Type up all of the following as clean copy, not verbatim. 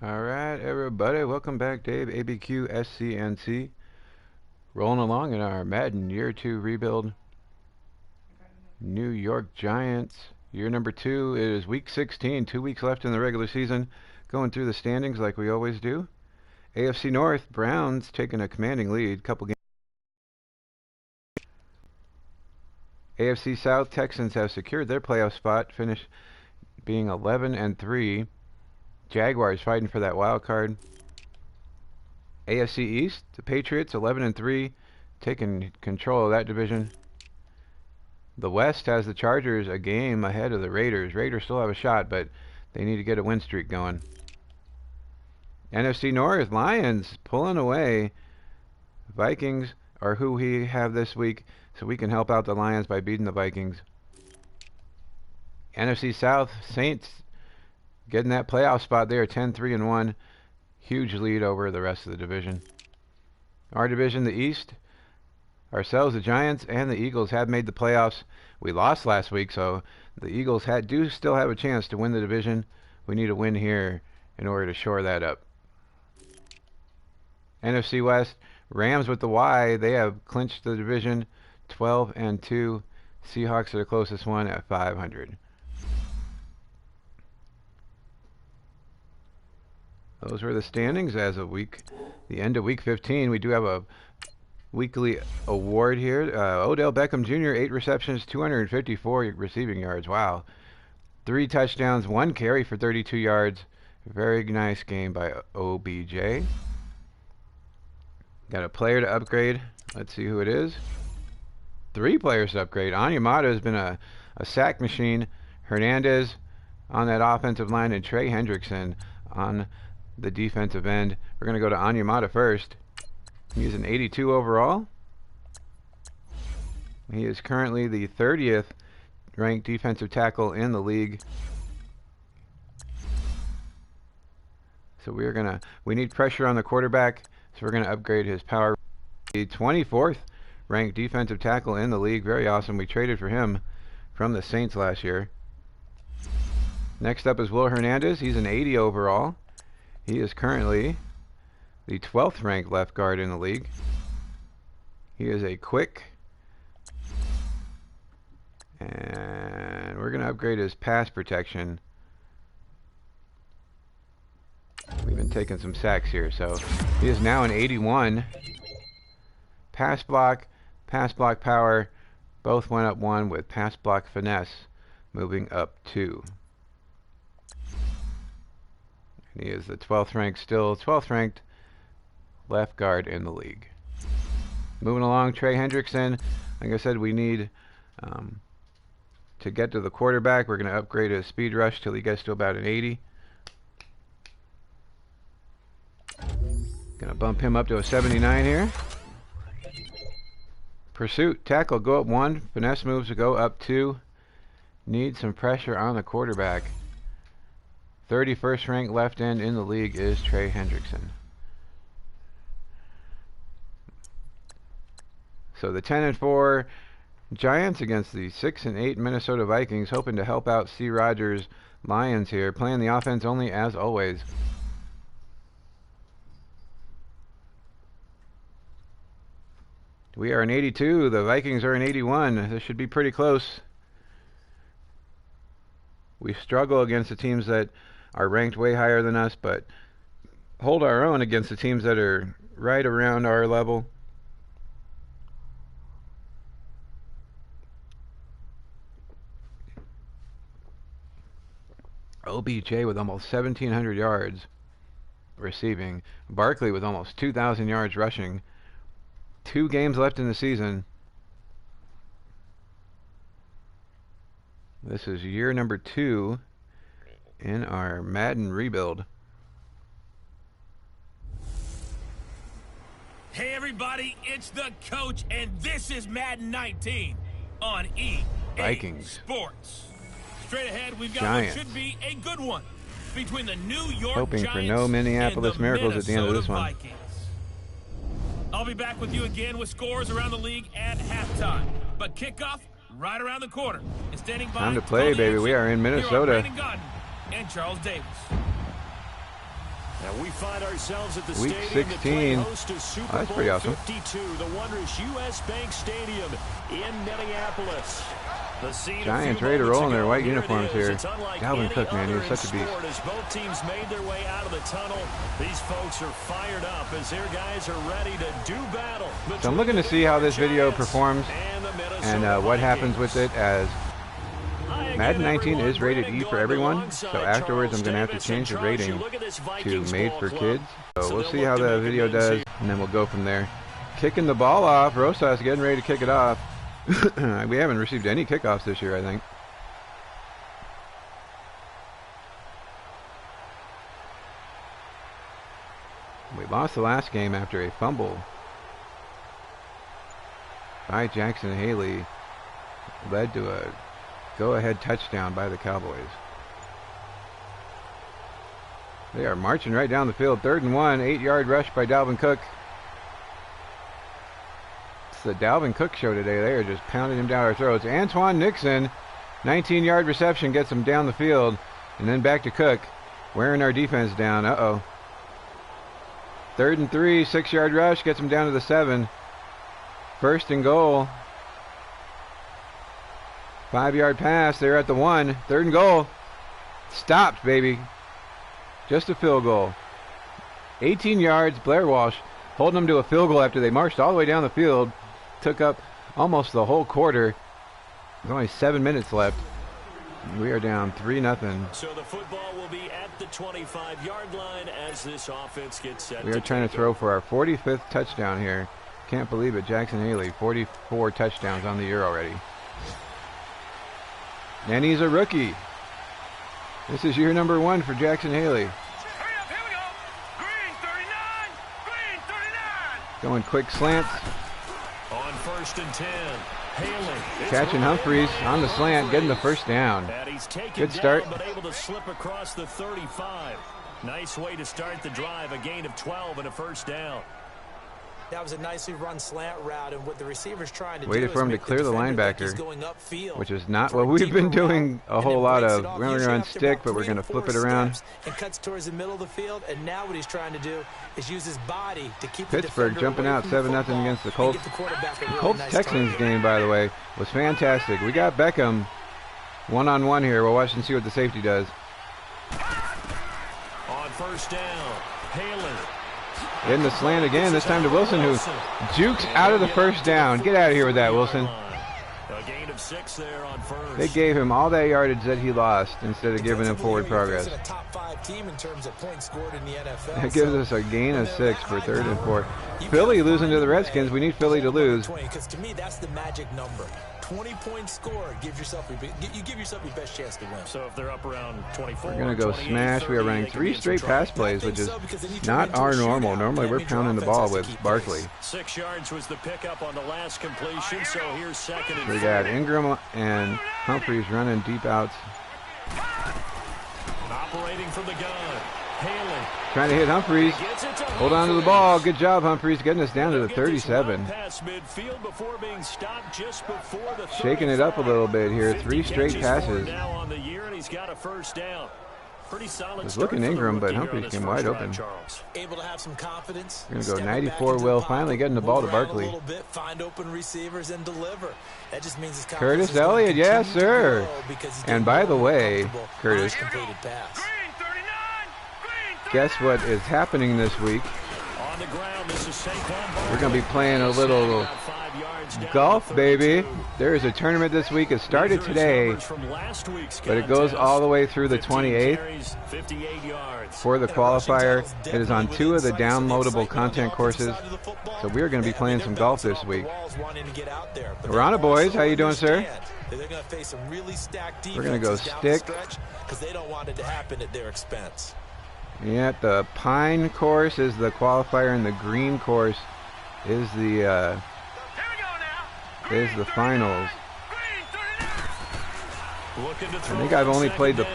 Alright, everybody, welcome back. Dave, ABQ, SCNC. Rolling along in our Madden Year 2 rebuild. New York Giants, year number 2. It is week 16, 2 weeks left in the regular season. Going through the standings like we always do. AFC North, Browns taking a commanding lead. Couple games. AFC South, Texans have secured their playoff spot, finish being 11-3. Jaguars fighting for that wild card. AFC East, the Patriots 11-3, taking control of that division. The West has the Chargers a game ahead of the Raiders. Raiders still have a shot, but they need to get a win streak going. NFC North, Lions pulling away. Vikings are who we have this week, so we can help out the Lions by beating the Vikings. NFC South, Saints getting that playoff spot there, 10-3-1. Huge lead over the rest of the division. Our division, the East, ourselves, the Giants, and the Eagles have made the playoffs. We lost last week, so the Eagles do still have a chance to win the division. We need a win here in order to shore that up. NFC West, Rams with the Y, they have clinched the division, 12-2. Seahawks are the closest one at 500. Those were the standings as of the end of week 15. We do have a weekly award here. Odell Beckham Jr., 8 receptions, 254 receiving yards. Wow. 3 touchdowns, 1 carry for 32 yards. Very nice game by OBJ. Got a player to upgrade. Let's see who it is. 3 players to upgrade. Onyemata has been a sack machine. Hernandez on that offensive line, and Trey Hendrickson on the defensive end. We're going to go to Onyemata first. He's an 82 overall. He is currently the 30th ranked defensive tackle in the league. So we need pressure on the quarterback, so we're going to upgrade his power. The 24th ranked defensive tackle in the league. Very awesome. We traded for him from the Saints last year. Next up is Will Hernandez. He's an 80 overall. He is currently the 12th ranked left guard in the league. He is a quick, and we're going to upgrade his pass protection. We've been taking some sacks here, so he is now an 81. Pass block power, both went up 1, with pass block finesse moving up 2. He is the 12th ranked left guard in the league. Moving along, Trey Hendrickson. Like I said, we need to get to the quarterback. We're going to upgrade his speed rush till he gets to about an 80. Going to bump him up to a 79 here. Pursuit, tackle, go up 1. Finesse moves to go up 2. Need some pressure on the quarterback. 31st ranked left end in the league is Trey Hendrickson. So the 10-4 Giants against the 6-8 Minnesota Vikings, hoping to help out C. Rogers' Lions here, playing the offense only as always. We are an 82. The Vikings are an 81. This should be pretty close. We struggle against the teams that are ranked way higher than us, but hold our own against the teams that are right around our level. OBJ with almost 1,700 yards receiving. Barkley with almost 2,000 yards rushing. 2 games left in the season. This is year number 2 in our Madden rebuild. Hey everybody, it's the coach, and this is Madden 19 on EA Vikings. Sports. Straight ahead, we've got Giants. what should be a good one between the New York Hoping Giants for no Minneapolis and the miracles at the end of this Minnesota one. Vikings. I'll be back with you again with scores around the league at halftime. But kickoff right around the corner. And standing by Time to play, baby. We are in Minnesota. Brandon Gaudin and Charles Davis. And we find ourselves at the Week stadium 16. to host a Super Oh, that's Bowl pretty awesome. 52, the wondrous U.S. Bank Stadium in Minneapolis. The scene Giants ready to roll in their white Here uniforms it is. here. It's unlike Dalvin any Cook, man, other he's such a in beast. sport. As both teams made their way out of the tunnel, these folks are fired up as their guys are ready to do battle. So I'm looking to see how this video performs and what happens with it, as Madden 19 is rated E for everyone, so afterwards I'm going to have to change the rating to made for kids. So we'll see how the video does, and then we'll go from there. Kicking the ball off, Rosas getting ready to kick it off. We haven't received any kickoffs this year, I think. We lost the last game after a fumble by Jackson Haley led to a go-ahead touchdown by the Cowboys. They are marching right down the field. 3rd and 1, 8-yard rush by Dalvin Cook. It's the Dalvin Cook show today. They are just pounding him down our throats. Antoine Nixon, 19-yard reception, gets him down the field. And then back to Cook, wearing our defense down. Uh-oh. 3rd and 3, 6-yard rush, gets him down to the 7. 1st and goal. 5-yard pass, they're at the 1. 3rd and goal. Stopped, baby. Just a field goal. 18 yards, Blair Walsh holding them to a field goal after they marched all the way down the field. Took up almost the whole quarter. There's only 7 minutes left. We are down 3-0. So the football will be at the 25-yard line as this offense gets set. We are trying to throw for our 45th touchdown here. Can't believe it. Jackson Haley, 44 touchdowns on the year already. And he's a rookie. This is year number 1 for Jackson Haley. Hurry up, here we go. Green 39. Green 39. Going quick slants. On 1st and 10. Haley. Catching Humphreys on the slant, getting the first down. And he's taken Good start. down, but able to slip across the 35. Nice way to start the drive. A gain of 12 and a 1st down. That was a nicely run slant route, and what the receiver's trying to Waited do for him is to make clear the linebacker, which is not what we've been doing a whole lot of. We're going to run stick, but we're going to flip it around. And cuts towards the middle of the field, and now what he's trying to do is use his body to keep Pittsburgh jumping out 7-0 against the Colts. Colts-Texans game, by the way, was fantastic. We got Beckham one-on-one here. We'll watch and see what the safety does. On 1st down, Haley. In the slant again, this time to Wilson, who jukes out of the 1st down. Get out of here with that, Wilson. A gain of 6 there on 1st. They gave him all that yardage that he lost instead of giving him forward progress. That gives us a gain of 6 for 3rd and 4. Philly losing to the Redskins. We need Philly to lose. Because to me, that's the magic number. 20-point score. You give yourself your best chance to win. So if they're up around 24, We're going to go smash. We are running 3 straight pass plays, which is not our normal. Normally we're pounding the ball with Barkley. 6 yards was the pickup on the last completion, so here's 2nd and 4. We got Ingram and Humphreys running deep outs. Operating from the gun. Haley. Trying to hit Humphreys. Hold on to the ball. Good job, Humphreys, getting us down to the 37. Shaking it up a little bit here. 3 straight passes. Was looking Ingram, but Humphreys came wide open. Able to have some confidence. We're going to go 94 Will, finally getting the ball to Barkley. Find open receivers and deliver. That just means Curtis Elliott, yes, sir. And by the way, Curtis, guess what is happening this week? We're going to be playing a little golf, baby. There is a tournament this week. It started today, but it goes all the way through the 28th for the qualifier. It is on 2 of the downloadable content courses, so we are going to be playing some golf this week. Rana boys, how you doing, sir? We're going to go stick. Because they don't want it to happen at their expense. Yeah, the pine course is the qualifier, and the green course is the finals. I think I've only played the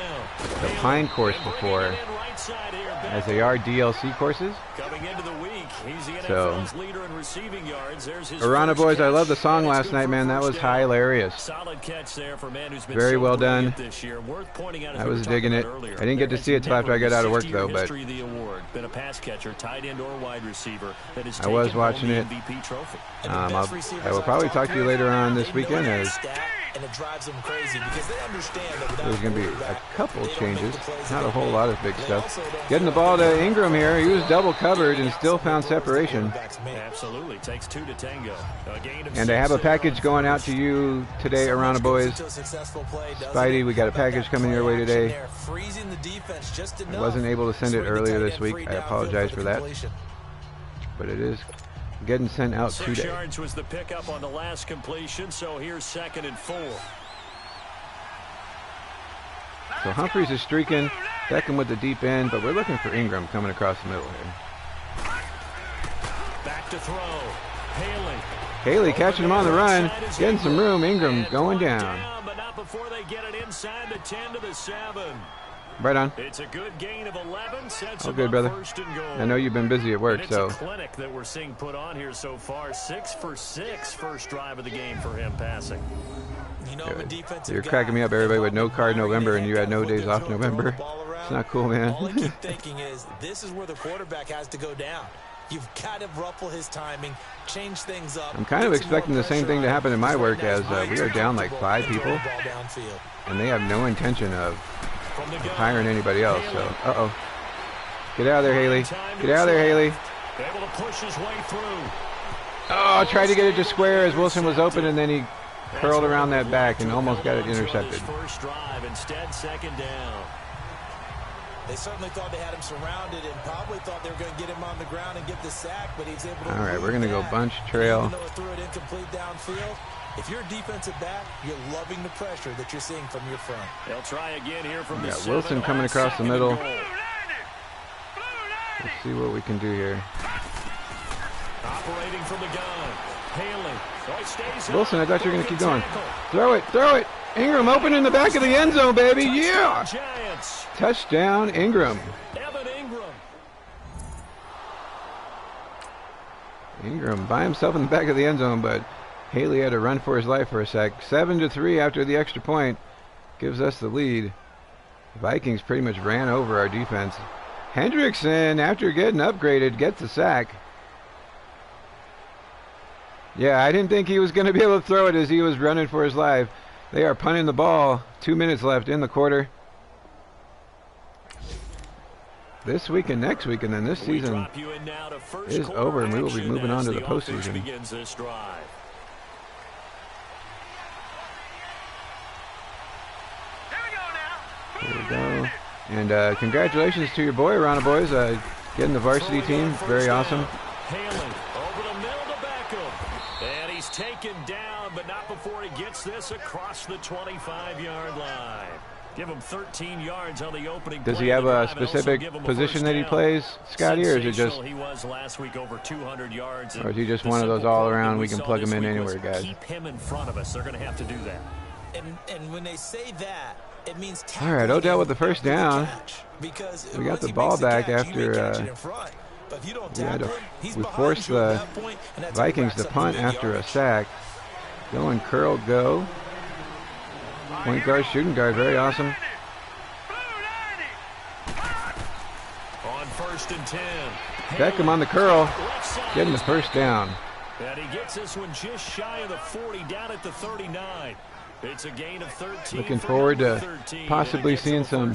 pine course before, as they are DLC courses. So, Arana boys, I love the song last night, man. That was hilarious. Very well done. I was digging it. I didn't get to see it till after I got out of work, though, but been a pass catcher, tight end or wide receiver that has I was taken watching home it. the MVP trophy. I will probably talk to you later on this weekend as And it drives them crazy because they understand that there's going to be a couple changes, not a whole lot of big stuff. Getting the ball to Ingram here. He was double covered and still found separation. Absolutely. Takes 2 to tango. And I have a package going out to you today, Arana boys. Spidey, we got a package coming your way today. I wasn't able to send it earlier this week. I apologize for that. But it is getting sent out 6 today. yards was the pickup on the last completion, so here's 2nd and 4. So Humphries is streaking, Beckham with the deep end, but we're looking for Ingram coming across the middle here. Back to throw. Haley. Haley catching him on the run, getting some room. Ingram going down. But not before they get it inside the 10 to the 7. Right on. It's a good gain of 11. Sets All good, brother. 1st and goal. I know you've been busy at work, It's so. a clinic that we're seeing put on here so far. 6 for 6 first drive of the game for him passing. You know, a defensive You're cracking me up, everybody, with no card November, and you had no days off November. It's not cool, man. All I keep thinking is this is where the quarterback has to go down. You've got to ruffle his timing, change things up. I'm kind of expecting the same thing to happen in my work as we are down like 5 people, and they have no intention of hiring anybody else. So, uh-oh. Get out of there, Haley. Get out of there, Haley. Able to push his way through. Oh, tried to get it to square as Wilson was open, and then he curled around that back and almost got it intercepted. First drive, instead 2nd down. They certainly thought they had him surrounded and probably thought they were going to get him on the ground and get the sack, but he's able to. All right, we're going to go bunch trail. Even though it threw it incomplete downfield, if you're a defensive back, you're loving the pressure that you're seeing from your front. They'll try again here from We the got 7 Wilson coming on across the 2nd middle. and goal. Let's see what we can do here. Operating from the gun. Haley. Oh, he stays Wilson, I thought you were going to keep going. tackle. Throw it, throw it. Ingram open in the back of the end zone, baby. Yeah. Giants. Touchdown, Ingram. Evan Ingram. Ingram by himself in the back of the end zone, but Haley had to run for his life for a sec. 7-3 after the extra point gives us the lead. The Vikings pretty much ran over our defense. Hendrickson, after getting upgraded, gets a sack. Yeah, I didn't think he was going to be able to throw it as he was running for his life. They are punting the ball. 2 minutes left in the quarter. This week and next week, and then this season is over, and we will be moving on to the postseason. Begins this drive. Here we go. And congratulations to your boy, Rana boys, getting the varsity team. Very awesome. Haley over the middle to Beckham. And he's taken down, but not before he gets this across the 25-yard line. Give him 13 yards on the opening. Does he have a specific position that he plays, Scotty, or is it just? He was last week over 200 yards. Or is he just one of those all-around, we can plug him in anywhere guys? Keep him in front of us. They're going to have to do that. And when they say that, it means. All right, Odell with the first down. We got the ball back after we forced the Vikings to punt after a sack. Going curl, go. Point guard, shooting guard, very awesome. On 1st and 10. Beckham on the curl, getting the first down. And he gets this one just shy of the 40, down at the 39. It's a gain of 13. Looking forward to possibly seeing some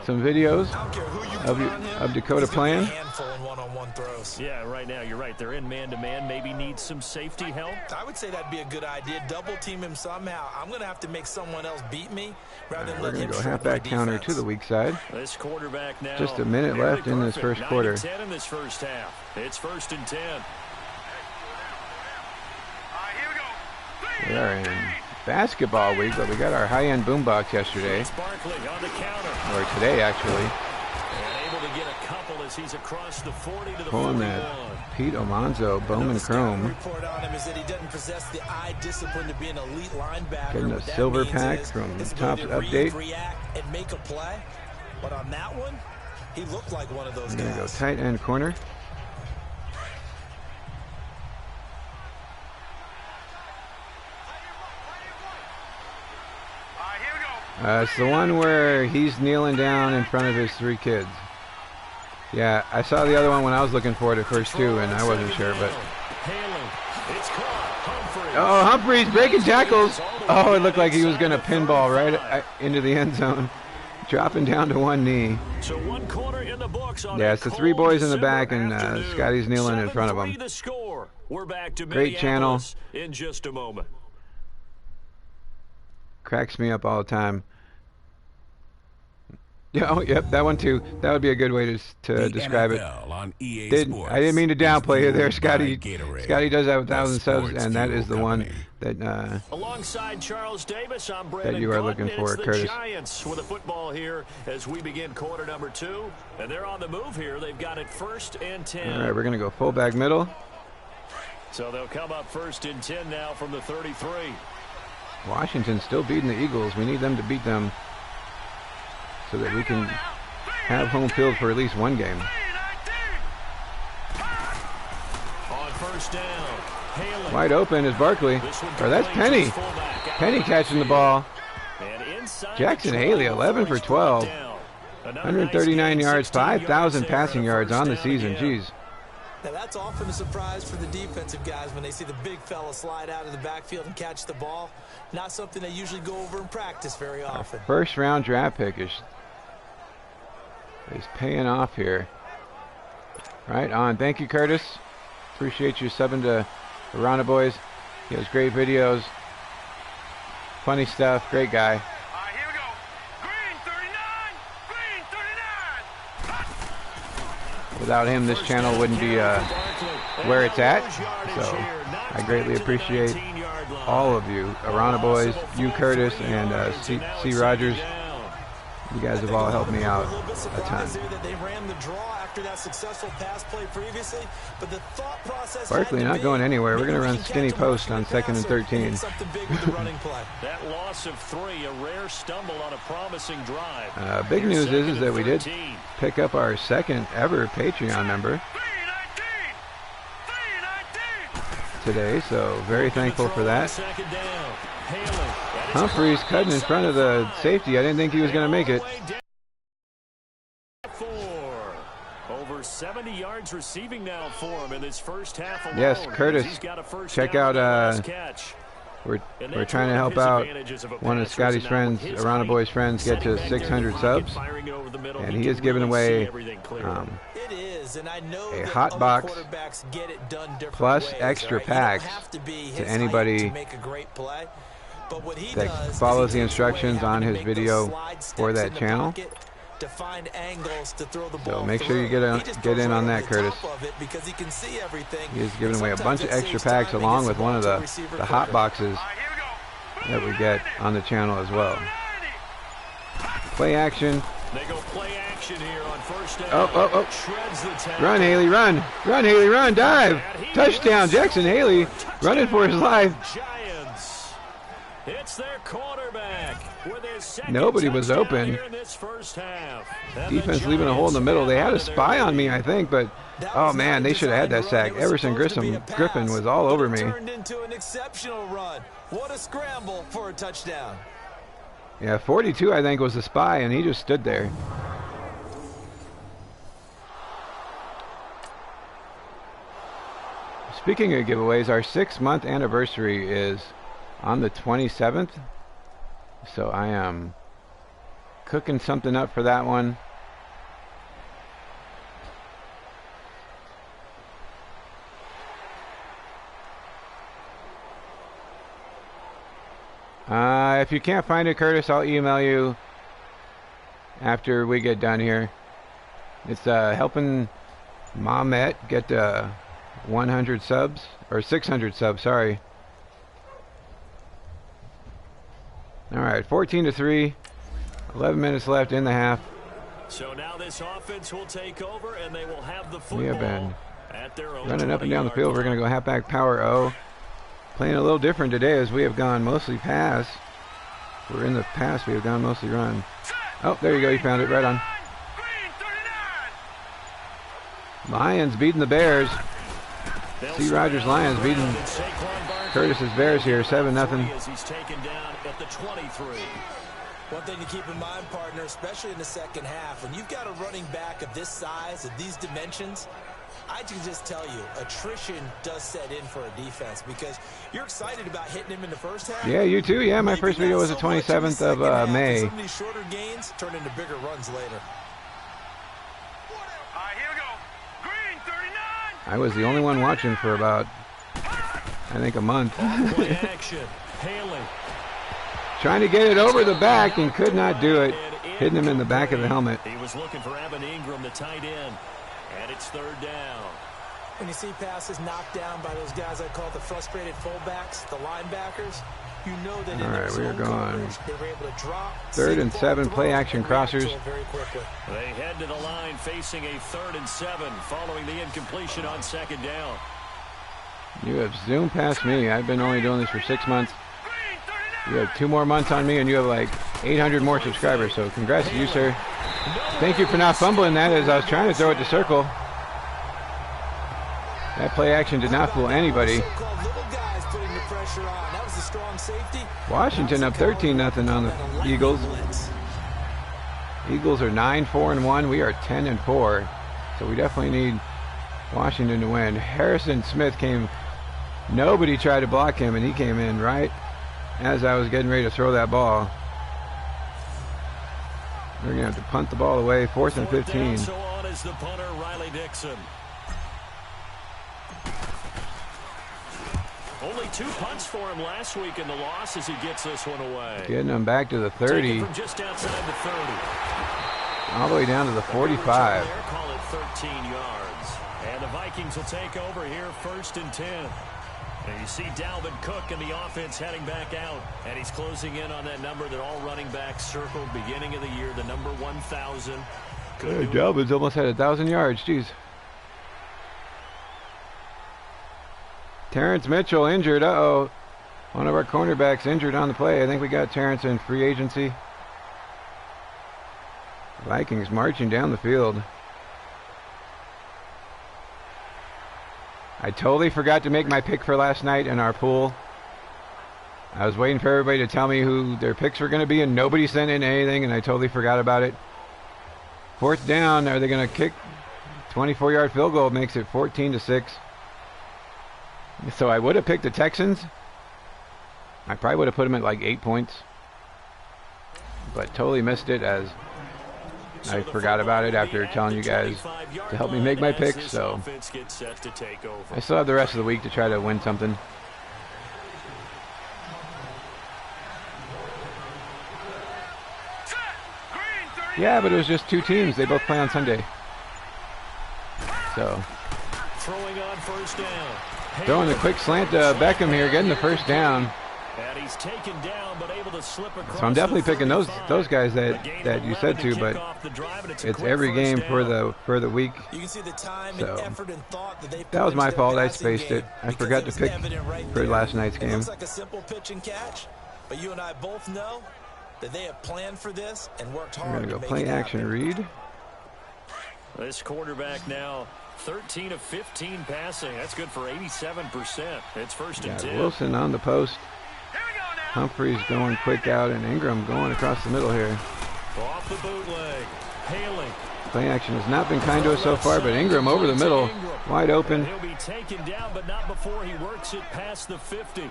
videos of Dakota playing. Yeah, right now you're right. They're in man-to-man. Maybe need some safety help. I would say that'd be a good idea. Double team him somehow. I'm going to have to make someone else beat me rather than We're let going him to go shrink halfback my counter defense. to the weak side. This quarterback now. Just a minute left in this first quarter. 9-10 in this first half. It's 1st and 10. We are in basketball week, but we got our high-end boombox yesterday, Barkley on the counter. or today actually. And able to get a couple as he's across the 40 to the Pulling 41. that Pete Almanzo Bowman Chrome. Report on him is that he doesn't possess the eye discipline to be an elite linebacker. Getting a What that silver means pack is from his Topps ability to read, Update. react, and make a play. But on that one, he looked like one of those We're going to go guys. tight end corner. It's the one where he's kneeling down in front of his 3 kids. Yeah, I saw the other one when I was looking for it at first too, and I wasn't sure, but... Oh, Humphreys breaking tackles. Oh, it looked like he was going to pinball right into the end zone. Dropping down to one knee. So 1 quarter in the books on yeah, it's the three boys in the back, and Scotty's kneeling in front of them. The score. We're back to Great channel. In just a moment. Cracks me up all the time. Oh, yep, that one too. That would be a good way to describe it. On EA I didn't mean to downplay it there, Scotty. Scotty does have 1,000 subs, and that is the one that alongside Charles Davis, I'm that you are looking for, Curtis. The Giants with the football here as we begin quarter number 2, and they're on the move here. They've got it 1st and 10. All right, we're gonna go fullback middle. So they'll come up 1st and 10 now from the 33. Washington's still beating the Eagles. We need them to beat them so that we can have home field for at least one game. On 1st down, Haley. Wide open is Barkley. Or that's Penny. Penny catching the ball. Jackson Haley, 11 for 12. 139 yards, 5,000 passing yards on the season. Jeez. Now that's often a surprise for the defensive guys when they see the big fella slide out of the backfield and catch the ball. Not something they usually go over in practice very often. First round draft pick is paying off here. Right on. Thank you, Curtis. Appreciate you subbing to the Rana Boys. He has great videos. Funny stuff. Great guy. Here we go. Green 39. Without him, this channel wouldn't be where it's at. So I greatly appreciate all of you, Arana Boys, you Curtis, and C. Rogers. You guys have all helped me out a ton. Barkley not going anywhere. We're going to run skinny post on 2nd and 13. That loss of 3, a rare stumble on a promising drive. Big news is that we did pick up our 2nd ever Patreon member today, so very thankful for that. Humphreys cutting in front of the safety. I didn't think he was going to make it. Over 70 yards receiving now for him in this first half alone. Yes, Curtis, check out, we're trying to help out one of Scotty's friends, Arana Boy's friends, get to 600 subs, and he is giving away a hot box plus extra packs to anybody that follows the instructions on his video for that channel. So make sure you get in on that, Curtis. He is giving away a bunch of extra packs along with one of the hot boxes that we get on the channel as well. Play action. They go play action here on 1st down. Oh. Run, Haley, run. Run, Haley, run. Dive. Touchdown. Jackson Haley running for his life. Giants. It's their quarterback with his second Nobody was open. here in this first half. Defense leaving a hole in the middle. They had a spy on me, I think, but oh man, they should have had that sack. Everson Griffin was all over me. Turned into an exceptional run. What a scramble for a touchdown. Yeah, 42 I think was the spy, and he just stood there. Speaking of giveaways, our 6-month anniversary is on the 27th, so I am cooking something up for that one. If you can't find it, Curtis, I'll email you after we get done here. It's helping Mamet get 100 subs, or 600 subs, sorry. Alright, 14-3, 11 minutes left in the half. So now this offense will take over, and they will have the football. We have been at their own running up and down the field. We're going to go halfback power O. Playing a little different today as we have gone mostly pass. We're in the pass, we have gone mostly run. Oh, there you go, you found it right on. Lions beating the Bears. C. Rogers Lions beating Curtis's Bears here, 7-0. He's taken down at the 23. One thing to keep in mind, partner, especially in the second half, when you've got a running back of this size, of these dimensions, I can just tell you, attrition does set in for a defense because you're excited about hitting him in the first half. Yeah, you too. Yeah, my first video was the 27th of May. Some of these shorter gains turn into bigger runs later. Here we go. Green 39. I was the only one watching for about, I think, a month. Play action. Haley. Trying to get it over the back and could not do it. Hitting him in the back of the helmet. He was looking for Evan Ingram, the tight end. And it's third down. When you see passes knocked down by those guys I call the frustrated fullbacks, the linebackers, you know that in their zone coverage, they were able to drop. 3rd and 7, play action crossers. They head to the line facing a 3rd and 7 following the incompletion on second down. You have zoomed past me. I've been only doing this for 6 months. You have 2 more months on me, and you have like 800 more subscribers. So congrats to you, sir. Thank you for not fumbling that as I was trying to throw it to circle. That play action did not fool anybody. Washington up 13-0 on the Eagles. Eagles are 9-4-1. We are 10-4. So we definitely need Washington to win. Harrison Smith came. Nobody tried to block him, and he came in right as I was getting ready to throw that ball. We're going to have to punt the ball away. 4th and 15. So on is the punter, Riley Dixon. Only 2 punts for him last week in the loss as he gets this one away. Getting him back to the 30. From just outside the 30. All the way down to the 45. Call it 13 yards. And the Vikings will take over here 1st and 10. And you see Dalvin Cook in the offense heading back out. And he's closing in on that number that all running backs circled beginning of the year, the number 1,000. Hey, Dalvin's almost had 1,000 yards. Jeez. Terrence Mitchell injured. Uh-oh. One of our cornerbacks injured on the play. I think we got Terrence in free agency. Vikings marching down the field. I totally forgot to make my pick for last night in our pool. I was waiting for everybody to tell me who their picks were going to be, and nobody sent in anything, and I totally forgot about it. 4th down. Are they going to kick? 24-yard field goal makes it 14-6. So I would have picked the Texans. I probably would have put them at like 8 points. But totally missed it as I forgot about it after telling you guys to help me make my picks. So I still have the rest of the week to try to win something. Yeah, but it was just 2 teams. They both play on Sunday. So throwing on 1st down. Throwing the quick slant to Beckham here, getting the 1st down. And he's taken down, but able to slip across. So I'm definitely picking those guys that you said to, but it's every game for the week. So that was my fault. I spaced it. I forgot to pick for last night's game. Looks like a simple pitch and catch, but you and I both know that they have planned for this and worked hard. We're gonna go play action read. This quarterback now 13 of 15 passing. That's good for 87%. It's 1st and 10. Wilson on the post. Humphreys going quick out, and Ingram going across the middle here. Off the bootleg. Haley. Play action has not been kind to us so far, but Ingram over the middle, wide open. He'll be taken down, but not before he works it past the 50.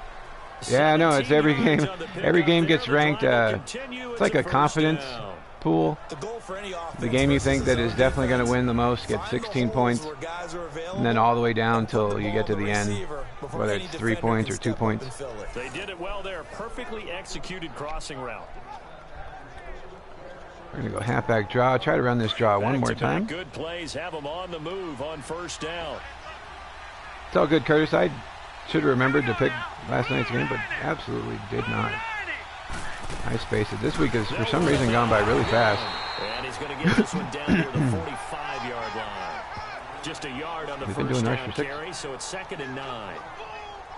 Yeah, I know. It's every game. Every game gets ranked. It's like a confidence pool. The game you think that is definitely going to win the most gets 16 points, and then all the way down until you get to the end, whether it's 3 points or 2 points. They did it well there. Perfectly executed crossing route. We're going to go halfback draw. Try to run this draw one more time. Good plays. Have them on the move on 1st down. It's all good, Curtis. I should have remembered to pick last night's game, but absolutely did not. I spaced it. This week has, for some reason, gone by really fast. And he's going to get this one down to the 45-yard line. Just a yard on the first down carry, so it's 2nd and 9.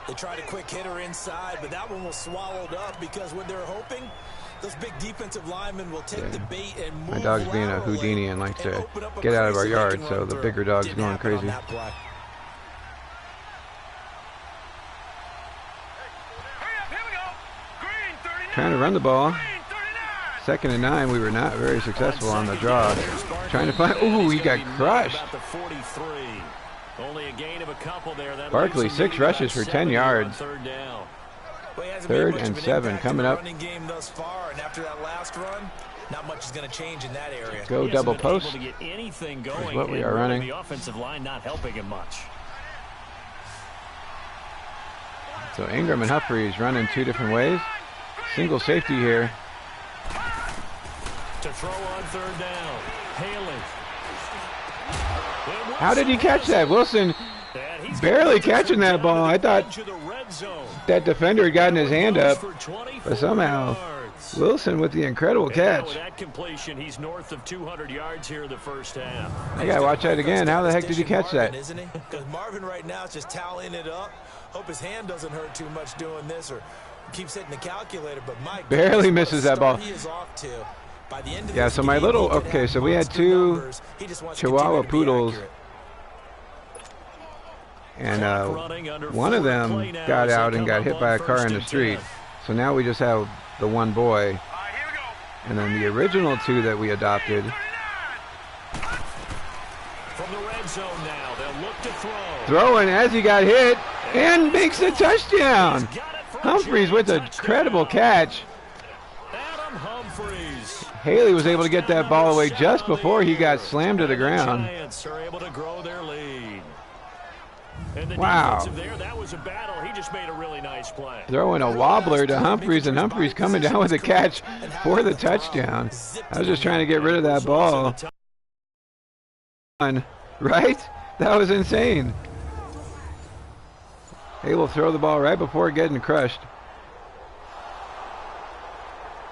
They tried a quick hitter inside, but that one was swallowed up because what they're hoping, those big defensive linemen will take the bait and move. My dog's being a Houdini and likes to get out of our yard, so the bigger dog's going crazy. Trying to run the ball. 2nd and 9, we were not very successful on the draw. Trying to find, ooh, he got crushed. Only a gain of a couple there. Barkley, 6 rushes for 10 yards. 3rd and 7 coming up. After that last run, not much is going to change in that area. Go double post to get anything is going, what we are running. The offensive line not helping him much. So Ingram and Humphreys running 2 different ways. Single safety here. To throw on 3rd down. Haley. How did he catch that? Wilson barely catching that ball. I thought that defender had gotten his hand up, but somehow Wilson with the incredible catch. With that completion, he's north of 200 yards here in the first half. I gotta watch that again. How the heck did he catch that? Isn't he? Because Marvin right now is just tallying it up. Hope his hand doesn't hurt too much doing this, or keeps hitting the calculator. But Mike barely misses that ball. He is off to. By the end of Yeah, so my little, okay, so we had 2 Chihuahua poodles, and one of them got out and got hit by a car in the street. So now we just have the one boy. And then the original 2 that we adopted. From the red zone now, they'll look to throw. Throwing as he got hit and makes the touchdown. Humphreys with a credible catch. Adam Humphreys. Haley was able to get that ball away just before he got slammed to the ground. Giants are able to grow their lead. And the wow. there, that was a battle. He just made a really nice play. Throwing a wobbler to Humphreys, and Humphreys coming down with a catch for the touchdown. I was just trying to get rid of that ball. Right? That was insane. Able to throw the ball right before getting crushed.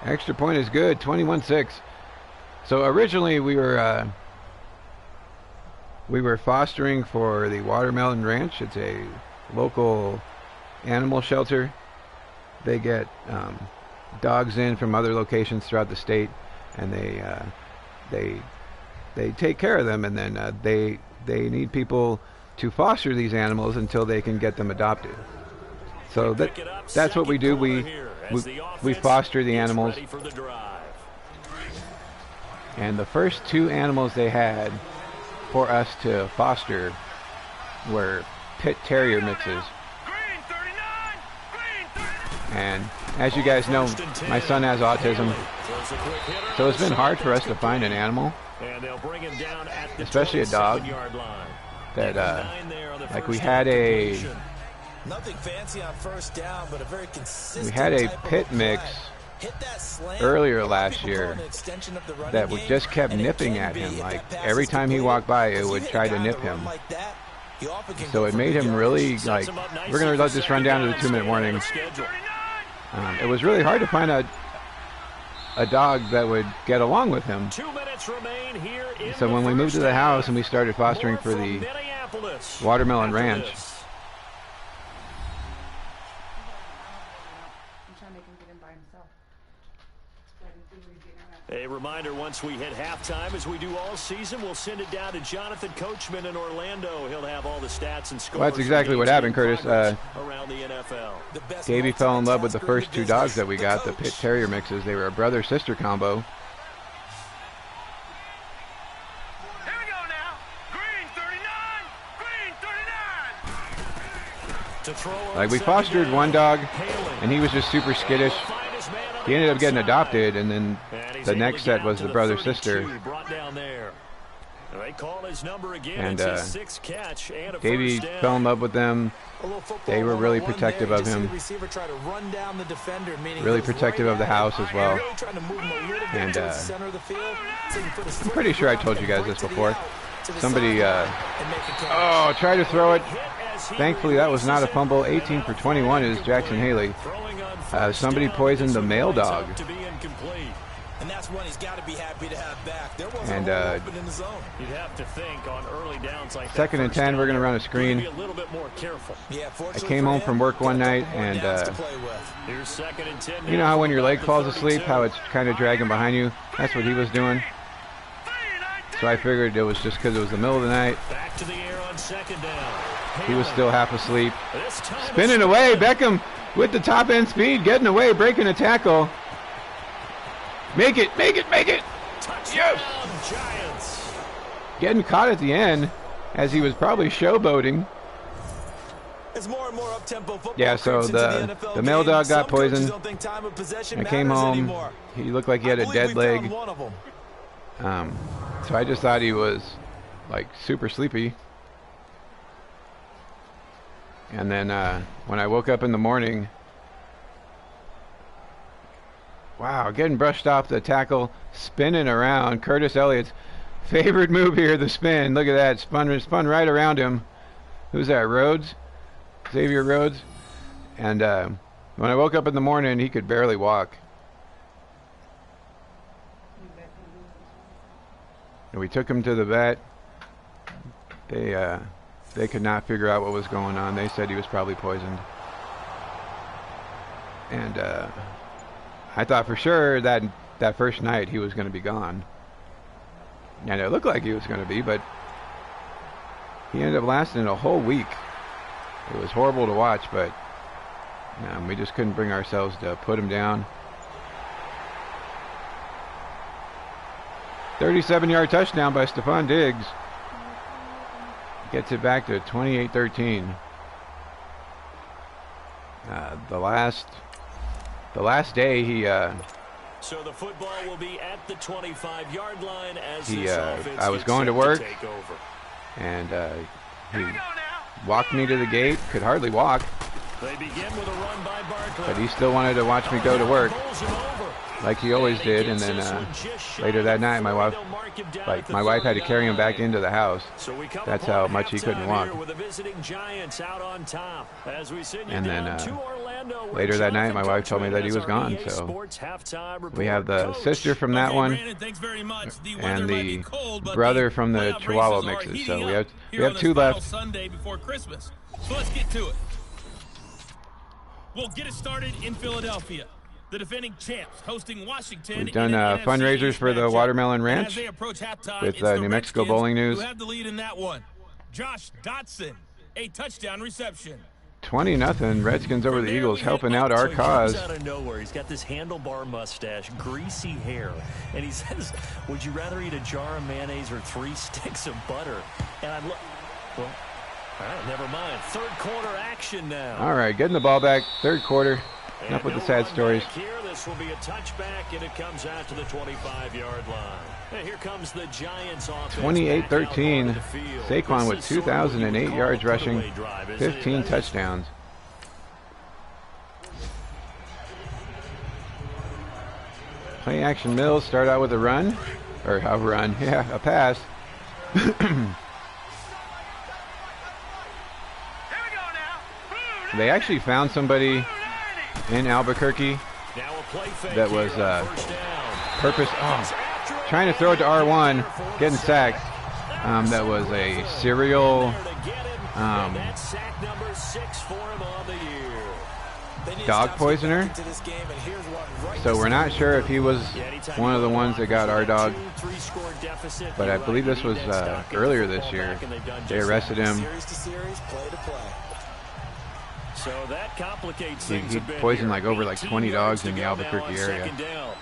Extra point is good, 21-6. So originally we were fostering for the Watermelon Ranch. It's a local animal shelter. They get dogs in from other locations throughout the state, and they take care of them, and then they need people to foster these animals until they can get them adopted. So that's what we do. We foster the animals. And the first 2 animals they had for us to foster were pit terrier mixes. And as you guys know, my son has autism, so it's been hard for us to find an animal, especially a dog, that like we had a pit mix earlier last year that would just kept nipping at him. Like every time he walked by, it would try to nip him. So it made him really like, we're going to let this run down to the 2-minute warning. It was really hard to find a dog that would get along with him. 2 minutes remain here. So when we moved to the house and we started fostering for the Watermelon Ranch, a reminder, once we hit halftime, as we do all season, we'll send it down to Jonathan Coachman in Orlando. He'll have all the stats and scores. Well, that's exactly what happened, Curtis. Around the NFL. Davey fell in love with the first 2 dogs that we got, the pit terrier mixes. They were a brother-sister combo. Here we go now. Green 39. Green 39. Like we fostered one dog, and he was just super skittish. He ended up getting adopted, and then the next set was the brother-sister. And Davey fell in love with them. They were really protective of him. Really protective of the house as well. And I'm pretty sure I told you guys this before. Somebody tried to throw it. Thankfully, that was not a fumble. 18 for 21 is Jackson Haley. Somebody poisoned the male dog. And that's one he's got to be happy to have back. There wasn't And open in the zone. You'd have to think on early downs like 2nd and 10, we're going to run a screen. Be a little bit more careful. Yeah, I came home from work one night, and Here's 2nd and 10. you know how when your leg falls asleep, how it's kind of dragging behind you? That's what he was doing. So I figured it was just because it was the middle of the night. Back to the air on 2nd down. He was still half asleep. Spinning away, Beckham with the top end speed, getting away, breaking a tackle. Make it, make it, make it! Touchdown, Giants. Getting caught at the end as he was probably showboating. As more and more up-tempo football Yeah, so creeps into the NFL the mail game, dog got some coaches poisoned. don't think time of possession I came matters home. anymore. He looked like he had a believe dead we leg. found one of them. So I just thought he was like super sleepy. And then when I woke up in the morning, wow, getting brushed off the tackle, spinning around. Curtis Elliott's favorite move here, the spin. Look at that, spun right around him. Who's that, Rhodes? Xavier Rhodes? And when I woke up in the morning, he could barely walk. And we took him to the vet. They could not figure out what was going on. They said he was probably poisoned. And I thought for sure that first night he was going to be gone. And it looked like he was going to be, but he ended up lasting a whole week. It was horrible to watch, but we just couldn't bring ourselves to put him down. 37-yard touchdown by Stephon Diggs. Gets it back to 28-13. The last day he So the football will be at the 25-yard line as he this offense I was gets going to set work, take over. and he walked me to the gate. Could hardly walk, They begin with a run by Barkley. but he still wanted to watch me go to work, Pulls him over. like he always did. And then later that night, my wife had to carry him back into the house. So we come That's upon how much he couldn't halftime walk. here with the visiting Giants out on top. As we send you And down then to Orlando, where later that night, my Jonathan wife told me that he was Coachman gone. has our EA So Sports halftime report. we have the Coach. sister from that Okay, one, Brandon, thanks very much. The weather and might be the cold, but brother from the playoff Chihuahua races are mixes. heating So we up have here on two this final left. Sunday before Christmas. So let's get to it. We'll get it started in Philadelphia. The defending champs hosting Washington. We've done in an NFC fundraisers East for the matchup. Watermelon And as Ranch they approach halftime, with it's the New Mexico Redskins Bowling News. who have the lead in that one. Josh Dotson, a touchdown reception. 20-0. Redskins over the there Eagles, we helping hit out So our he cause. comes out of nowhere. He's got this handlebar mustache, greasy hair, and he says, "Would you rather eat a jar of mayonnaise or 3 sticks of butter?" And I look. Well, all right, never mind. Third quarter action now. All right, getting the ball back. Third quarter. Enough with the no sad run stories. back here. This will be a touchback, and it comes out to the 25-yard line. And here comes the Giants offense. 28-13. back out onto the field. Saquon with This is sort of what you would 2,008 call yards a rushing, put-away drive, isn't it? 15 touchdowns. Play action Mills start out with a run, or a run, yeah, a pass. They actually found somebody in Albuquerque Now a play fake that was here on first down. purpose. Oh, trying to throw it to R1, getting sacked. That was a serial That's sack number 6 for him on the year. dog poisoner. So we're not sure if he was one of the ones that got our dog, but I believe this was earlier this year. They arrested him. So that complicates He things a bit poisoned here. like over like 20 18 dogs yards in the to go now Albuquerque on area. second down.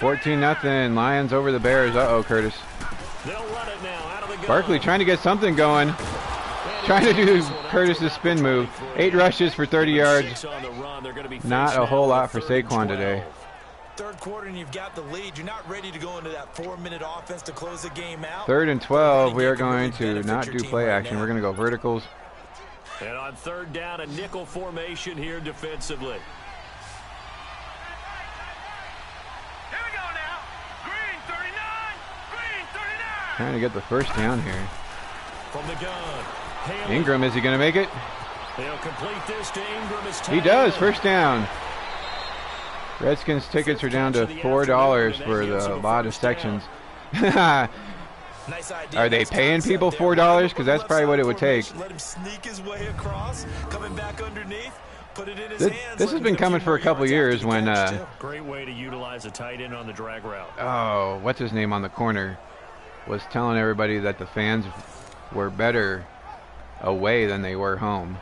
14-0. Lions over the Bears. Uh-oh, Curtis. They'll run it now out of the gun. Barkley trying to get something going. Trying to do Curtis's spin move. 8 rushes for 30 yards. Not a whole lot for Saquon today. Third quarter and you've got the lead. You're not ready to go into that 4-minute offense to close the game out. 3rd and 12. We are going to not do play action. We're going to go verticals. And on third down, a nickel formation here defensively. Trying to get the first down here. From the gun. Ingram, is he going to make it? They'll complete this to Ingram. He does. First down. Redskins tickets are down to $4 for the lot of sections. Nice idea. Are they paying people $4? Because that's probably what it would take. Let him sneak his way across, coming back underneath, put it in his hands. This has been coming for a couple years when, Great way to utilize a tight end on the drag route. oh, what's his name on the corner was telling everybody that the fans were better away than they were home.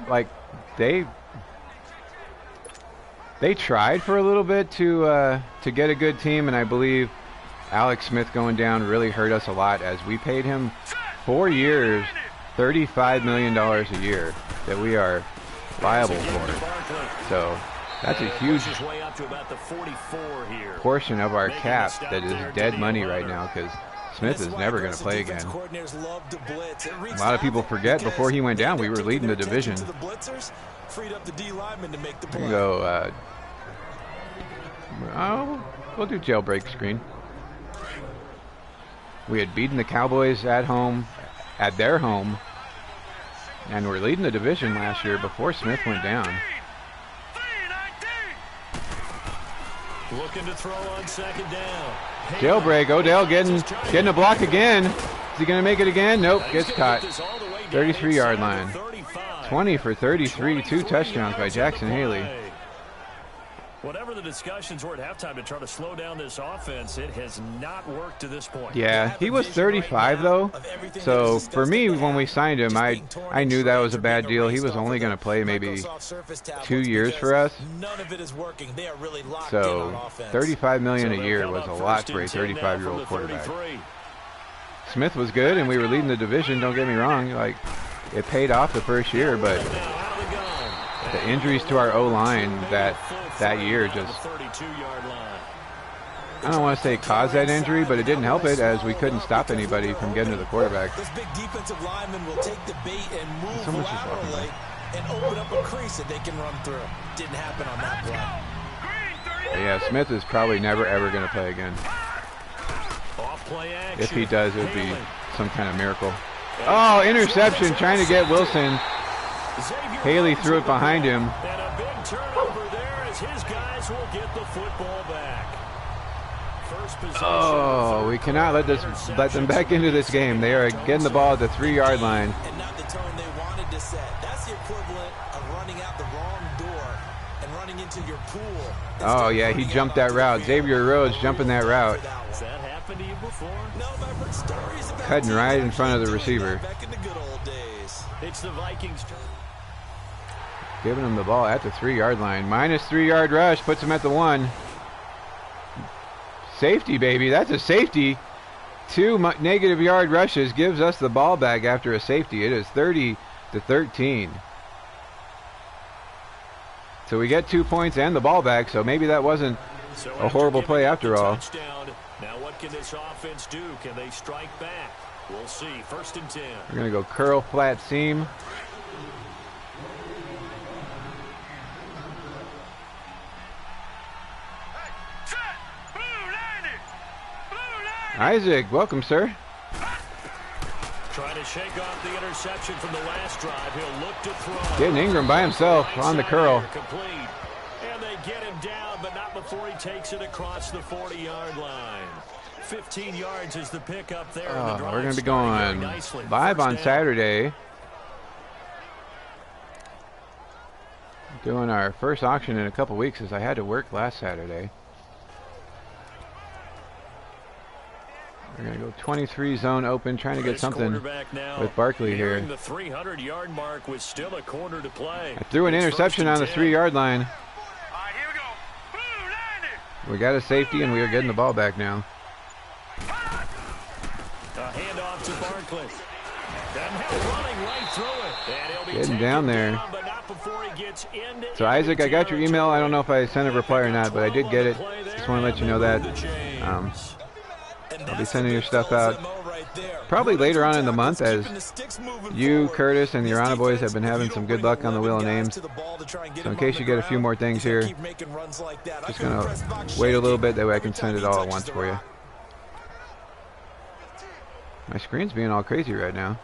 like they tried for a little bit to get a good team, and I believe Alex Smith going down really hurt us a lot, as we paid him 4 years, $35 million a year that we are liable for. So that's a huge portion of our cap that is dead money right now, because Smith is never going to play again. A lot of people forget before he went down we were leading the division. We can go. We'll do jailbreak screen. We had beaten the Cowboys at home, at their home, and we're leading the division last year before Smith went down. Looking to throw on second down. Jailbreak. Odell getting a block again. Is he going to make it again? Nope. Gets caught. 33-yard line. 20 for 33. 2 touchdowns by Jackson Haley. Whatever the discussions were at halftime to try to slow down this offense, it has not worked to this point. Yeah, he was 35 though. So for me, when we signed him, I knew that was a bad deal. He was only going to play maybe 2 years for us. So $35 million a year was a lot for a 35-year-old quarterback. Smith was good, and we were leading the division. Don't get me wrong; like it paid off the first year, but the injuries to our O-line that year just, I don't want to say caused that injury, but it didn't help it, as we couldn't stop anybody from getting to the quarterback. This big defensive lineman will take the bait and move So much laterally and open up a crease that they can run through. Didn't happen on that play. Yeah, Smith is probably never ever going to play again. If he does, it would be some kind of miracle. Oh, interception, trying to get Wilson. Haley threw it behind him. And a big turnover there as his guys will get the football back. First possession. Oh, we cannot let them back into this game. They are getting the ball at the 3-yard line. And not the tone they wanted to set. That's the equivalent of running out the wrong door and running into your pool. Oh, yeah, he jumped that route. Xavier Rhodes jumping that route. Has that happened to you before? No, but I've heard stories about Cutting right in front of the receiver. Back in the good old days. It's the Vikings' turn. Giving him the ball at the 3-yard line. Minus 3-yard rush puts him at the 1. Safety, baby. That's a safety. 2 negative yard rushes gives us the ball back after a safety. It is 30-13. So we get 2 points and the ball back, so maybe that wasn't a horrible play after all. Now what can this offense do? Can they strike back? We'll see. 1st and 10. We're going to go curl flat seam. Isaac, welcome, sir. Trying to shake off the interception from the last drive. He'll look to throw. Getting Ingram by himself on the curl. Complete. And they get him down, but not before he takes it across the 40-yard line. 15 yards is the pickup there. We're going to be going live on Saturday. Doing our first auction in a couple weeks, as I had to work last Saturday. We're going to go 23 zone open, trying to get something with Barkley here. The 300-yard mark with still a quarter to play. I threw an interception on the 3-yard line. We got a safety, and we are getting the ball back now. A handoff to Barkley. Running right through it. And he'll be getting down there. Down, but not before he gets into So Isaac, I got your email. I don't know if I sent a reply or not, but I did get it. Just want to let you know that. I'll be sending your stuff out probably later on in the month, as you, Curtis, and the Urana boys have been having some good luck on the Wheel of Names. So in case you get a few more things here, just going to wait a little bit, that way I can send it all at once for you. My screen's being all crazy right now.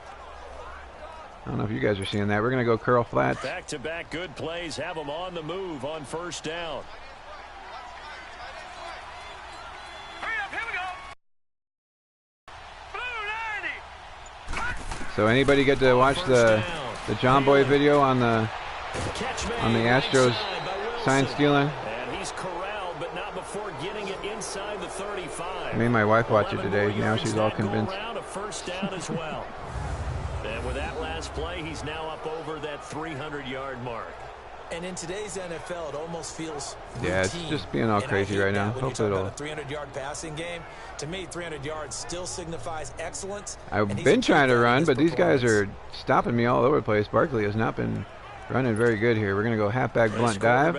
I don't know if you guys are seeing that. We're going to go curl flats. Back-to-back good plays have them on the move on 1st down. So anybody get to watch the John Boy video on the Astros sign stealing? And he's corralled, but not before getting it inside the 35. I made my wife watch it today. Now she's all convinced. A 1st down as well. And with that last last play, he's now up over that 300-yard mark. And in today's NFL, it almost feels yeah, it's just being all crazy right now. Hopefully it'll. A 300-yard passing game. To me, 300 yards still signifies excellence. I've been trying to run, but these guys are stopping me all over the place. Barkley has not been running very good here. We're going to go halfback blunt dive.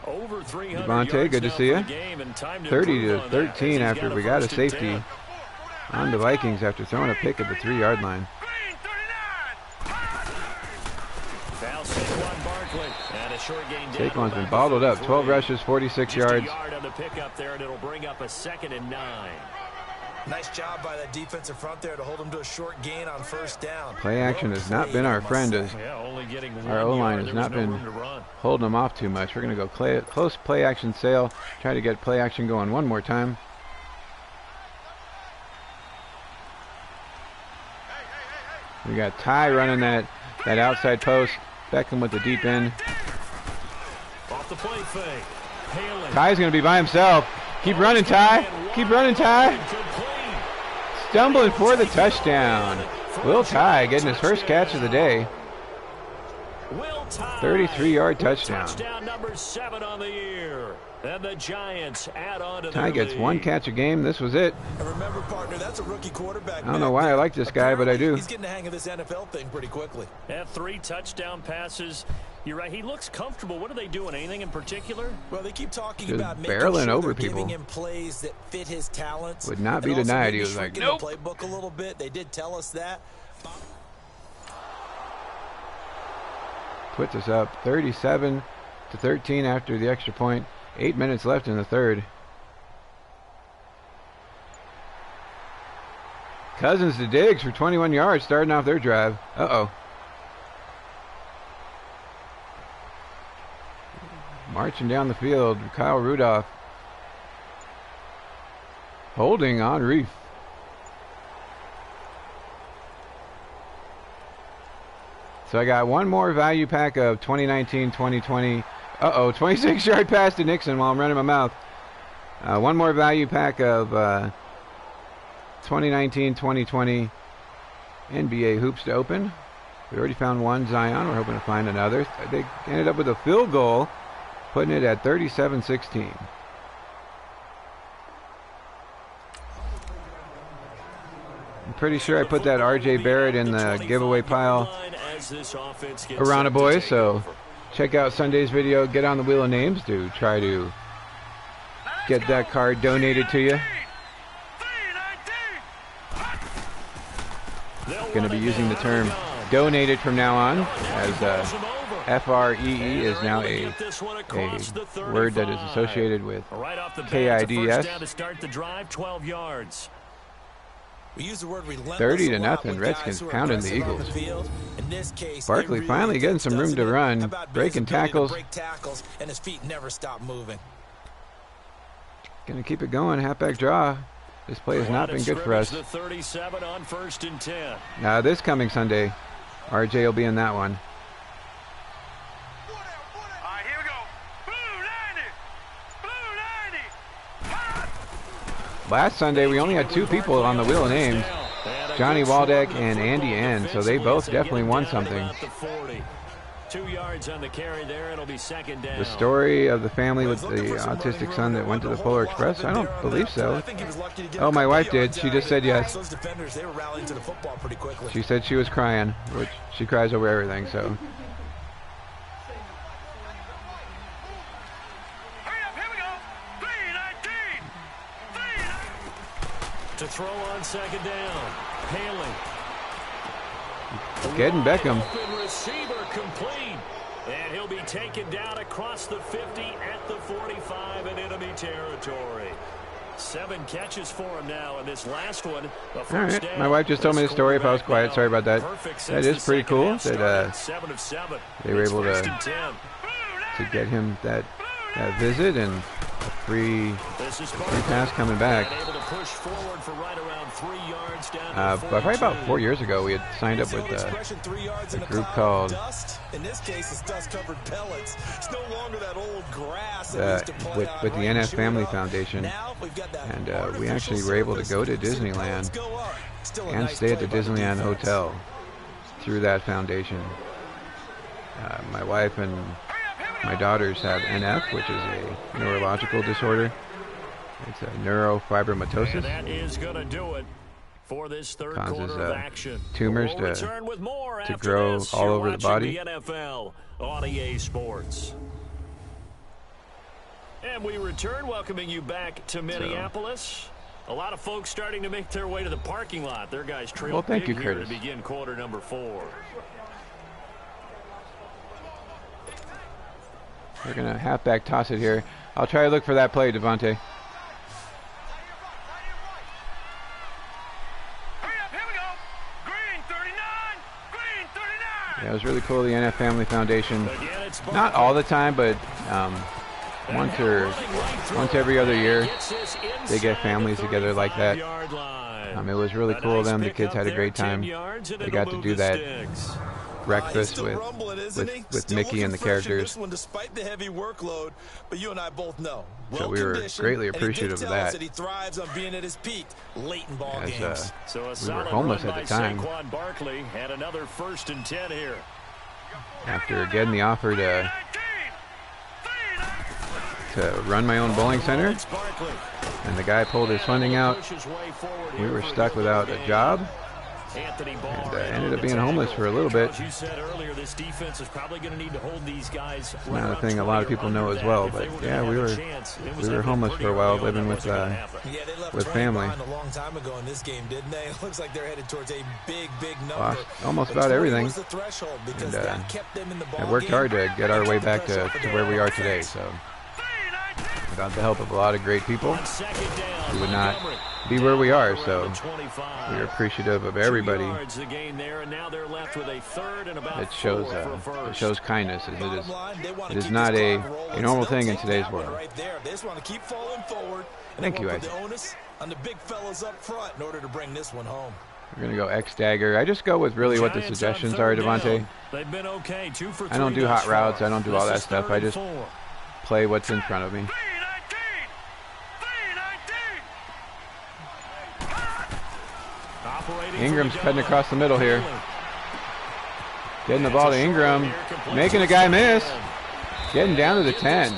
Devontae, good to see you. 30-13 after we got a safety on the Vikings after throwing a pick at the 3-yard line. Saquon's been bottled up. 12 rushes, 46 yards. On the pickup there, and it'll bring up a 2nd and 9. Nice job by that defensive front there to hold him to a short gain on first down. Play action has not been our friend. As our O-line has not been holding them off too much. We're going to go close play action sail. Try to get play action going one more time. We got Ty running that outside post. Beckham with the deep end. Off the play fake. Ty's going to be by himself. Keep running, Ty. Keep running, Ty. Stumbling for the touchdown. Will Ty getting his first catch of the day. 33-yard touchdown. Touchdown number 7 on the year. And the Giants add on to Ty gets one catch a game. This was it. And remember, partner, that's a rookie quarterback. I don't know why I like this guy, but I do. He's getting the hang of this NFL thing pretty quickly. Had 3 touchdown passes. You're right. He looks comfortable. What are they doing? Anything in particular? Well, they keep talking just about making barreling sure over they're people. giving him plays that fit his talents. Would not be and also denied. maybe He was like, shrinking nope. the playbook a little bit. They did tell us that. Puts us up 37-13 after the extra point. 8 minutes left in the third. Cousins to Diggs for 21 yards, starting off their drive. Uh-oh. Marching down the field, Kyle Rudolph. Holding on Reef. So I got one more value pack of 2019-2020. Uh-oh, 26-yard pass to Nixon while I'm running my mouth. One more value pack of 2019-2020 NBA hoops to open. We already found one, Zion. We're hoping to find another. They ended up with a field goal, putting it at 37-16. I'm pretty sure I put that R.J. Barrett in the giveaway pile around a boy, so check out Sunday's video, Get on the Wheel of Names, to try to get that card donated to you. Going to be using the term donated from now on, as F-R-E-E is now a word that is associated with K-I-D-S. 30-0, Redskins pounding the Eagles. Barkley finally getting some room to run, breaking tackles. And his feet never stop moving. Gonna keep it going, halfback draw. This play has not been good for us. Now this coming Sunday, RJ will be in that one. Last Sunday, we only had 2 people on the Wheel of Names, Johnny Waldeck and Andy N, so they both definitely won something. 2 yards on the carry there. It'll be 2nd down. The story of the family with the autistic son that went to the Polar Express? I don't believe so. Oh, my wife did. She just said yes. She said she was crying, which she cries over everything, so. To throw on 2nd down. Haley. Getting Beckham. Receiver complete. And he'll be taken down across the 50 at the 45 in enemy territory. 7 catches for him now, and this last one, the first All right. down. My wife just told me the story if I was quiet. Sorry about that. That is pretty cool that they were able to get him that visit and a free pass coming back. Probably about 4 years ago, we had signed up with a group called with the NF Family Foundation, and we actually were able to go to Disneyland and stay at the Disneyland Hotel. through that foundation. My wife and my daughters have NF, which is a neurological disorder. It's a neurofibromatosis. And that is going to do it for this third quarter of action. Tumors We'll to grow all over the body. The NFL on EA Sports. And we return, welcoming you back to Minneapolis. A lot of folks starting to make their way to the parking lot. Their guys trail thank you, big here Curtis. to begin quarter number 4. We're going to halfback toss it here. I'll try to look for that play, Devontae. Yeah, it was really cool, the NF Family Foundation. Not all the time, but once every other year, they get families together like that. It was really cool of them. The kids had a great time. They got to do that breakfast with Mickey and the characters. Despite the heavy workload, but you and I both know. So we were greatly appreciative of that. He thrives on being at his peak late in ball games. We were homeless at the time. Barkley had another 1st and 10 here. After getting the offer to run my own bowling center, and the guy pulled his funding out, we were stuck without a job. And ended up being homeless for a little bit. As you said earlier, this defense is probably going to need to hold these guys. It's not a thing a lot of people know as well, but yeah, we were homeless for a while, living with family. A long time ago in this game, didn't they? It looks like they're headed towards a big number. Lost almost about everything. And I worked hard to get our way back to where we are today. So without the help of a lot of great people, we would not be where we are. So we're appreciative of everybody. It shows kindness. It is not a normal thing in today's world. Thank you, Isaac. On the big fellas up front in order to bring this one home. We're going to go X dagger. I just go with really what the suggestions are, Devontae. I don't do hot routes. I don't do all that stuff. I just play what's in front of me. Ingram's cutting across the middle here. Getting the ball to Ingram. Making a guy miss. Getting down to the 10.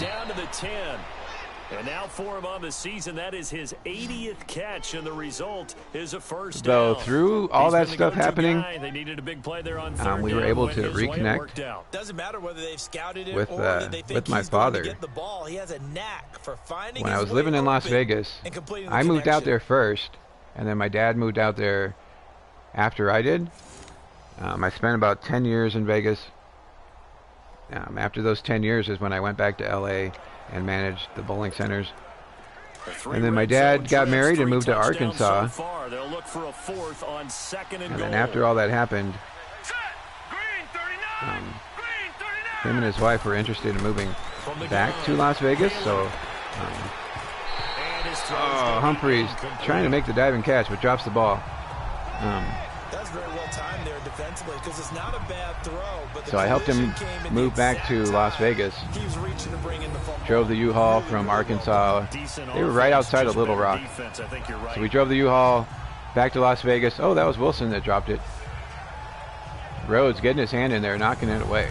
And now for him on the season, that is his 80th catch, and the result is a first down. Though through all that stuff happening, they needed a big play there on third we were able to reconnect Doesn't matter whether they've scouted it with my father. He has a knack for finding when I was living in Las Vegas, I moved out there first, and then my dad moved out there after I did. I spent about 10 years in Vegas. After those 10 years is when I went back to LA and managed the bowling centers. And then my dad got married and moved to Arkansas. And then after all that happened, him and his wife were interested in moving back to Las Vegas. So Humphreys trying to make the diving catch, but drops the ball. That's very well timed there defensively because it's not a bad throw. But so I helped him move back to Las Vegas. Drove the U-Haul from Arkansas. They were right outside of Little Rock. So we drove the U-Haul back to Las Vegas. Oh, that was Wilson that dropped it. Rhodes getting his hand in there, knocking it away.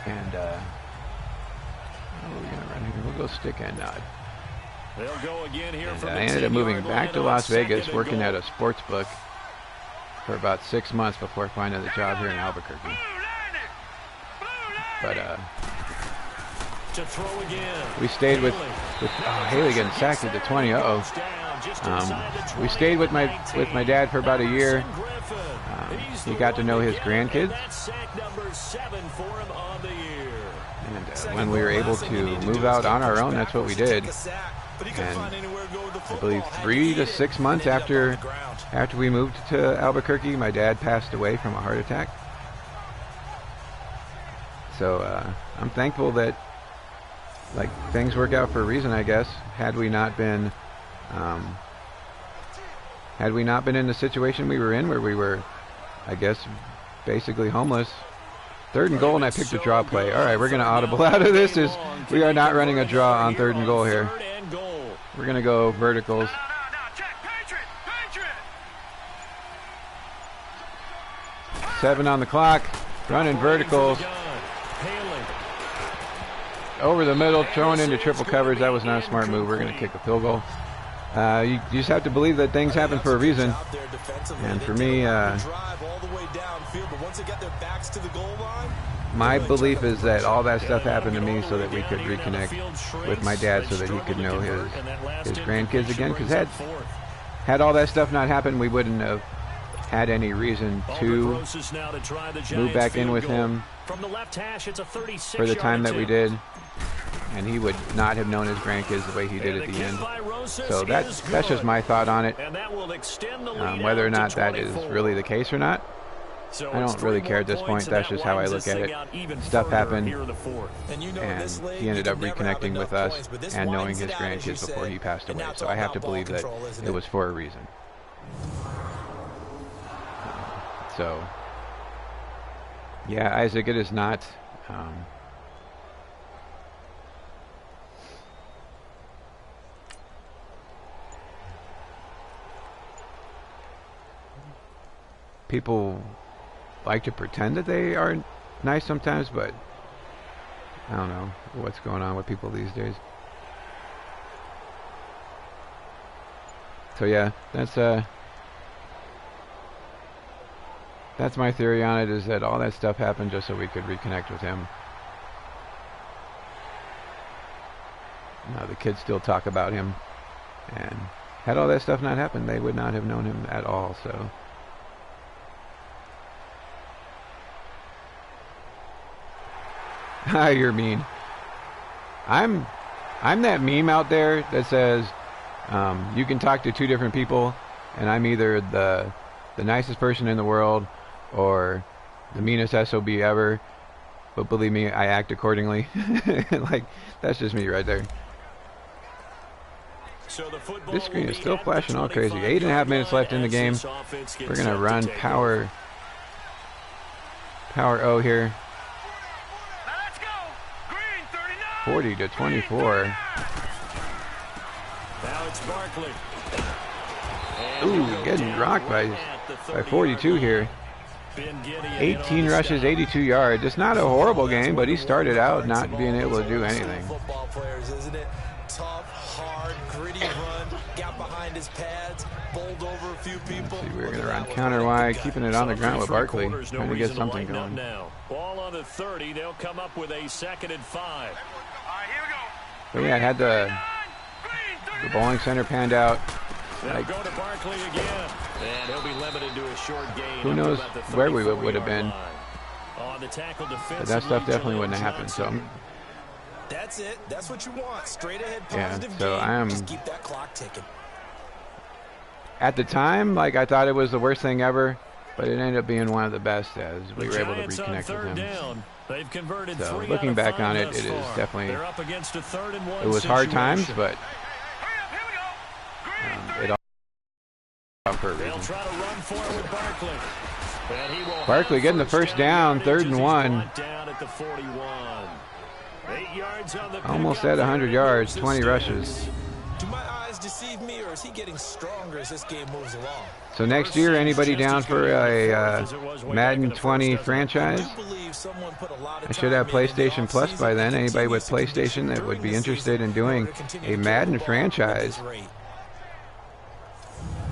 And we're going to run here. We'll go stick and nod. They'll go again here and I ended up moving back to Las Vegas, working at a sports book for about 6 months before finding the job here in Albuquerque. But we stayed with Haley getting sacked at the 20. We stayed with my dad for about a year. He got to know his grandkids. And when we were able to move out on our own, that's what we did. And I believe 3 to 6 months after we moved to Albuquerque, my dad passed away from a heart attack. So I'm thankful that things work out for a reason, I guess. Had we not been in the situation we were in, where we were, I guess, basically homeless. 3rd and goal, and I picked a draw play. All right, we're going to audible out of this. We are not running a draw on 3rd and goal here. We're going to go verticals. 7 on the clock. Running verticals. Over the middle, throwing into triple coverage. That was not a smart move. We're going to kick a field goal. You just have to believe that things happen for a reason. And for me, my belief is that all that stuff happened to me so that we could reconnect with my dad so that he could know his grandkids again. Because had all that stuff not happened, we wouldn't have had any reason to move back in with him for the time that we did. And he would not have known his grandkids the way he did at the end. So that's just my thought on it. Whether or not that is really the case or not, I don't really care at this point. That's just how I look at it. Stuff happened, and he ended up reconnecting with us and knowing his grandkids before he passed away. So I have to believe that it was for a reason. So, yeah, Isaac, it is not... people like to pretend that they are nice sometimes, but I don't know what's going on with people these days. So yeah, that's my theory on it, is that all that stuff happened just so we could reconnect with him. The kids still talk about him, and had all that stuff not happened, they would not have known him at all. So you're mean. I'm that meme out there that says you can talk to 2 different people, and I'm either the nicest person in the world or the meanest SOB ever. But believe me, I act accordingly. Like, that's just me right there. This screen is still flashing all crazy. 8.5 minutes left in the game. We're gonna run power O here. 40-24. Now it's Barkley. Ooh, getting rocked by 42 here. 18 rushes, 82 yards. It's not a horrible game, but he started out not being able to do anything. Football players, isn't it? Tough, hard, gritty run. Got behind his pads, bowled over a few people. See, we're going to run counter wide, keeping it on the ground with Barkley, trying to get something going. Ball on the 30. They'll come up with a 2nd and 5. But yeah, I had the bowling center panned out. Like, go to Barkley again. And he'll be limited to a short gain. Who knows where we would have been. On the tackle, but that stuff definitely wouldn't have happened. So that's it. That's what you want. Straight ahead positive so game. I am just keep that clock ticking. At the time, like, I thought it was the worst thing ever, but it ended up being one of the best as we were able to reconnect with him. They've converted so looking back on it, it is definitely, it was hard times, but it all for a reason. Barkley getting the first down, 3rd and 1. Almost at 100 yards, 20 rushes. Do my eyes deceive me, or is he getting stronger as this game moves along? So next year, anybody down for a Madden 20 franchise? I should have PlayStation Plus by then. Anybody with PlayStation that would be interested in doing a Madden franchise,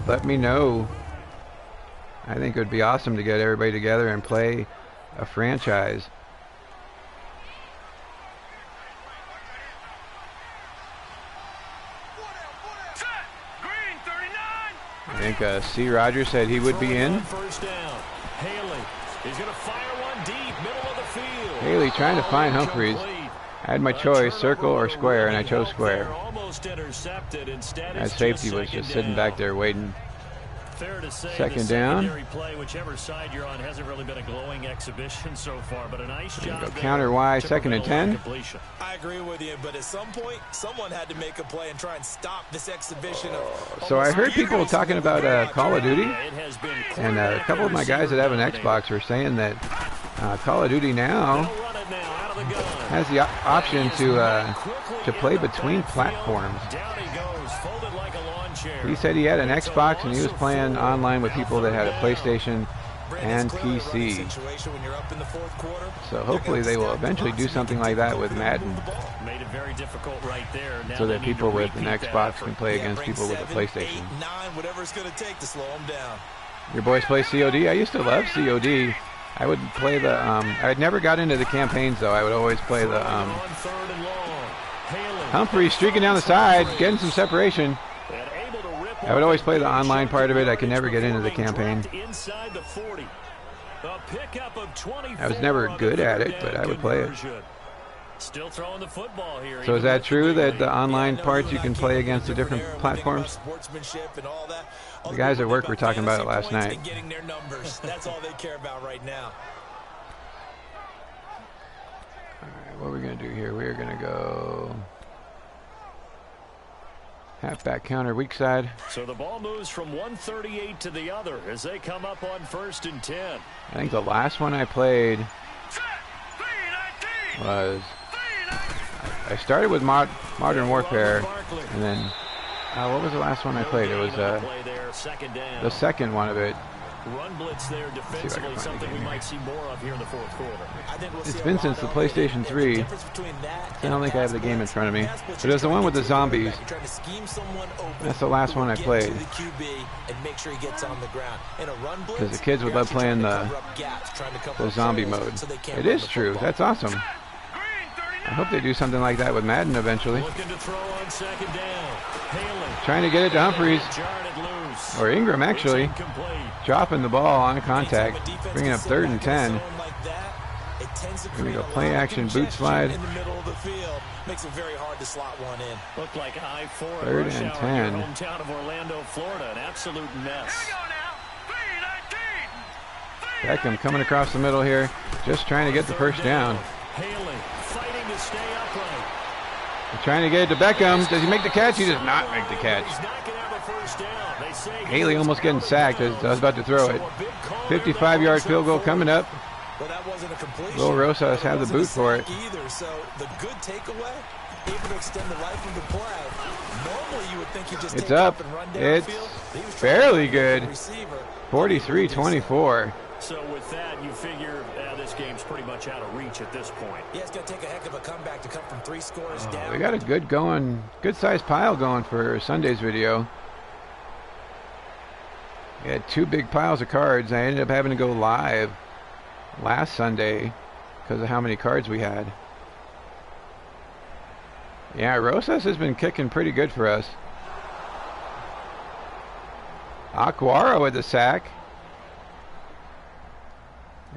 let me know. I think it would be awesome to get everybody together and play a franchise. I think C. Rogers said he would be in. First down. Haley is going to fire one deep, middle of the field. Haley trying to find Humphreys. I had my choice, circle or square, and I chose square. That safety was just sitting back there waiting. Fair to say, 2nd down. Play, whichever side you're on, hasn't really been a glowing exhibition so far, but a nice job. Go counter Y, 2nd and 10. I agree with you, but at some point, someone had to make a play and try and stop this exhibition of. So I heard people talking about Call of Duty, and a couple of my guys that have an Xbox were saying that Call of Duty now has the option to play between platforms. He said he had an Xbox and he was playing online with people that had a PlayStation, and PC. So hopefully they will eventually do something like that with Madden, Made it very difficult right there. Now so they that need to people with an repeat that Xbox effort. can play against people with a 7, PlayStation. 8, 9, whatever it's going to take to slow them down. Your boys play COD? I used to love COD. I would play the, I never got into the campaigns though. I would always play the, On 3rd and long. Haley. Humphrey streaking down the side, getting some separation. And able to rip I would always play the off online part of it. I could yardage never get into the before being campaign. dropped inside the 40. A pickup of 24 I was never on good the at third it, but down I would play it. conversion. Still throwing the football here. So is even that with the true that lead. the online Yeah, parts you and I can came play up against the with a different era, platforms? thinking about sportsmanship and all that. All The guys people at work think were about talking about it last fantasy night. points and getting their numbers. That's all they care about right now. Alright, what are we going to do here? We're going to go halfback counter, weak side. So the ball moves from 138 to the other as they come up on 1st and 10. I think the last one I played was, I started with Modern Warfare, and then, what was the last one I played? It was the second one of it. Run blitz there defensively, something we might see more of here in the 4th quarter. It's been since the PlayStation 3. I don't think I have the game in front of me. But it was the one with the zombies. That's the last one I played. Because the kids would love playing the zombie mode. It is true. That's awesome. I hope they do something like that with Madden eventually. Looking to throw on 2nd down. Haley. Trying to get it to Humphreys. Jarred it loose. Or Ingram, actually. It's incomplete. Dropping the ball on contact. Bringing up 3rd and 10. Here we go. Play action, boot slide. In the middle of the field makes it very hard to slot one in. Looked like I-4 at 3rd rush and hour 10. in your hometown of Orlando, Florida. An absolute mess. Beckham coming across the middle here. Just trying to get the first down. Haley fighting to stay upright. Trying to get it to Beckham. Does he make the catch? He does not make the catch. He's not going to have a first down. They say Haley almost getting sacked as I was about to throw it. 55-yard field goal coming up. Well, that wasn't a completion. Will Rosas have the boot for it. Either. So the good takeaway, able to extend the life of the play. Normally you would think you just It's take up. and run It's downfield. He was fairly trying to good. receiver. 43-24. So with that, you figure this game's pretty much out of reach at this point. Yeah, it's going to take a heck of a comeback to come from 3 scores down. We got a good sized pile going for Sunday's video. We had 2 big piles of cards. I ended up having to go live last Sunday because of how many cards we had. Yeah, Rosas has been kicking pretty good for us. Aquaro with the sack.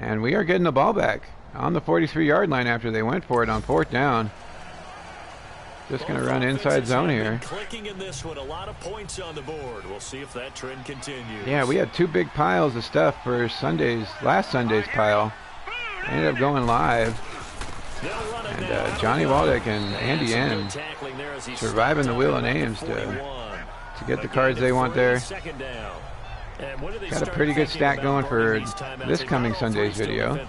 And we are getting the ball back on the 43-yard line after they went for it on 4th down. Just going to run inside zone here. Clicking in this one, a lot of points on the board. We'll see if that trend continues. Yeah, we had 2 big piles of stuff for last Sunday's pile. I ended up going live. And Johnny Waldeck and Andy N surviving the wheel of names to get the cards they want there. Got a pretty good stack going for this coming Sunday's video.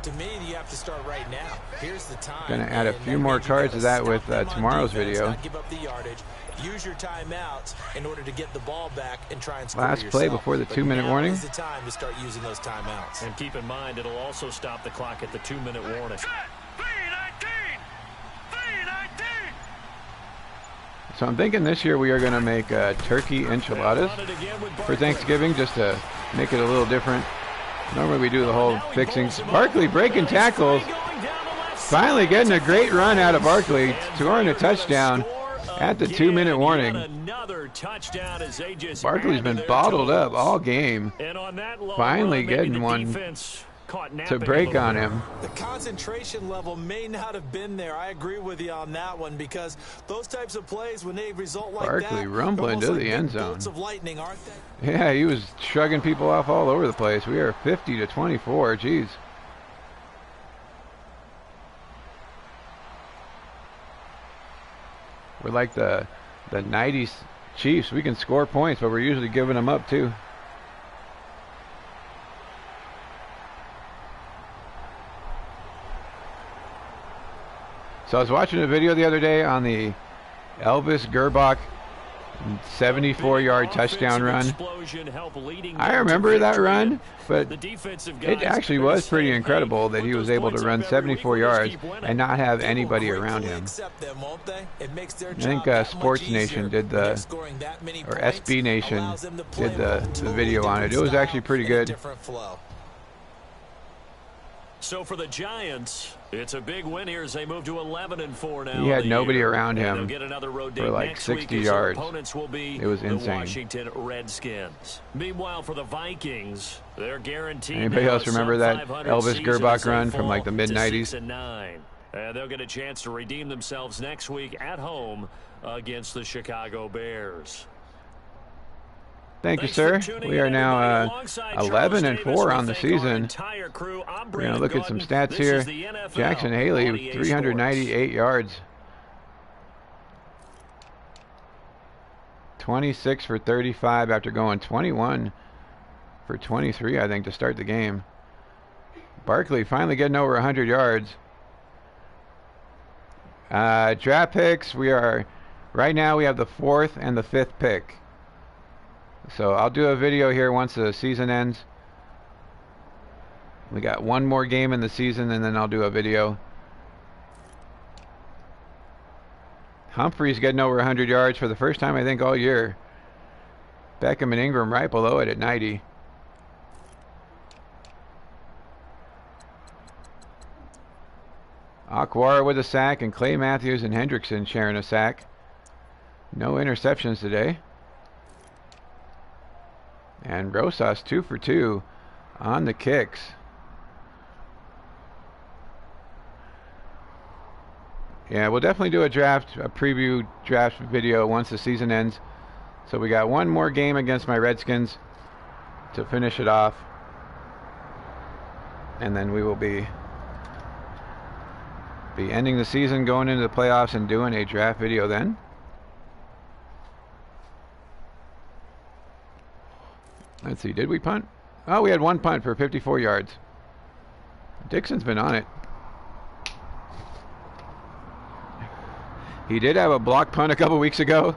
To me, you have to start right now. Here's the time. Going to add a few more cards to that with tomorrow's video. Give up the yardage. Use your timeouts in order to get the ball back and try and score Last play before the 2-minute warning. Is the time to start using those timeouts. And keep in mind, it'll also stop the clock at the 2-minute warning. So I'm thinking this year we are going to make turkey enchiladas for Thanksgiving, just to make it a little different. Normally we do the whole fixings. Barkley breaking tackles. Finally getting a great run out of Barkley, scoring a touchdown at the 2-minute warning. Barkley's been bottled up all game. Finally getting one to break on him. The concentration level may not have been there. I agree with you on that one, because those types of plays, when they result like Barkley that, rumbling to the end zone. bolts of lightning, aren't they? Yeah, he was shrugging people off all over the place. We are 50-24. Jeez. We're like the 90s Chiefs. We can score points, but we're usually giving them up too. So I was watching a video the other day on the Elvis Gerbach 74-yard touchdown run. I remember that run, but it actually was pretty incredible that he was able to run 74 yards and not have anybody around him. I think Sports Nation did the, or SB Nation did the video on it. It was actually pretty good. So for the Giants, it's a big win here as they move to 11-4 now. He had nobody around him for like 60 yards. It was insane. The Washington Redskins. Meanwhile, for the Vikings, they're guaranteed. Anybody else remember that Elvis Gerbach run from like the mid-90s? And they'll get a chance to redeem themselves next week at home against the Chicago Bears. Thank you, sir. We are now 11-4 on the season. We're going to look at some stats here. Jackson Haley, 398 yards. 26 for 35 after going 21 for 23, I think, to start the game. Barkley finally getting over 100 yards. Draft picks, right now we have the 4th and the 5th pick. So I'll do a video here once the season ends. We got one more game in the season and then I'll do a video. Humphrey's getting over 100 yards for the first time I think all year. Beckham and Ingram right below it at 90. Aquara with a sack and Clay Matthews and Hendrickson sharing a sack. No interceptions today. And Rosas 2 for 2 on the kicks. Yeah, we'll definitely do a preview draft video once the season ends. So we got one more game against my Redskins to finish it off. And then we will be ending the season, going into the playoffs, and doing a draft video then. Let's see, did we punt? Oh, we had one punt for 54 yards. Dixon's been on it. He did have a block punt a couple weeks ago.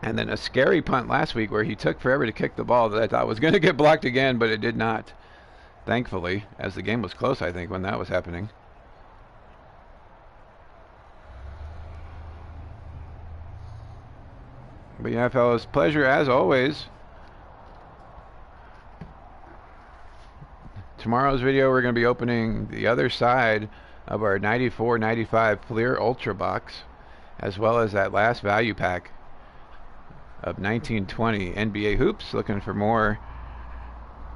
And then a scary punt last week where he took forever to kick the ball that I thought was going to get blocked again, but it did not. Thankfully, as the game was close, I think, when that was happening. But yeah, fellas, pleasure as always. Tomorrow's video, we're going to be opening the other side of our 94-95 Fleer Ultra box, as well as that last value pack of 1920 NBA hoops. Looking for more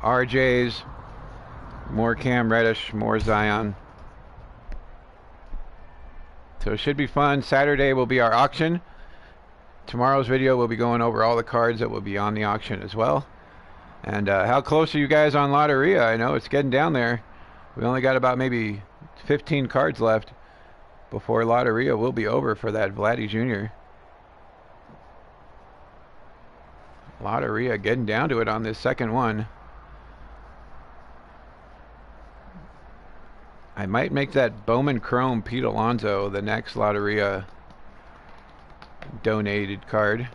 RJs, more Cam Reddish, more Zion. So it should be fun. Saturday will be our auction. Tomorrow's video will be going over all the cards that will be on the auction as well. And how close are you guys on Lotteria? I know it's getting down there. We only got about maybe 15 cards left before Lotteria will be over for that Vladdy Jr. Lotteria getting down to it on this second one. I might make that Bowman Chrome Pete Alonso the next Lotteria donated card.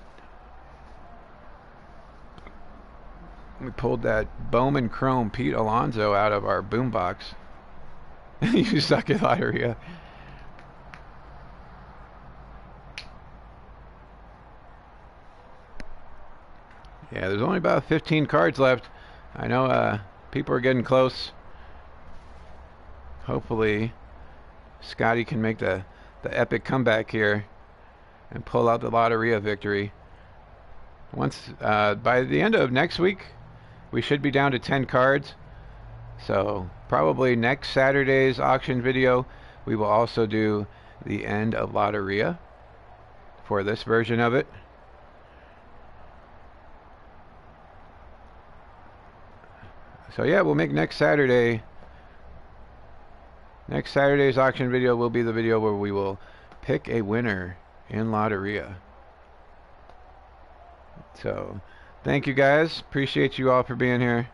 We pulled that Bowman Chrome Pete Alonso out of our boombox. You suck at Lotteria. Yeah, there's only about 15 cards left. I know people are getting close. Hopefully Scotty can make the epic comeback here and pull out the Lotteria victory. Once by the end of next week, we should be down to 10 cards. So probably next Saturday's auction video, we will also do the end of Lotteria for this version of it. So yeah, we'll make next Saturday's auction video will be the video where we will pick a winner in Lotteria. So thank you guys. Appreciate you all for being here.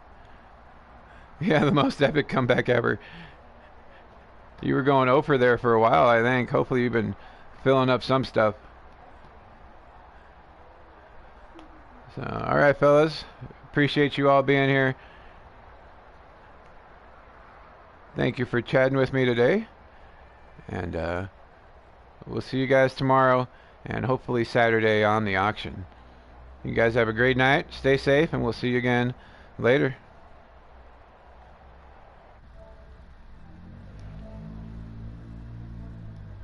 Yeah, the most epic comeback ever. You were going over there for a while, I think. Hopefully you've been filling up some stuff. So, all right, fellas. Appreciate you all being here. Thank you for chatting with me today. And we'll see you guys tomorrow and hopefully Saturday on the auction. You guys have a great night. Stay safe, and we'll see you again later.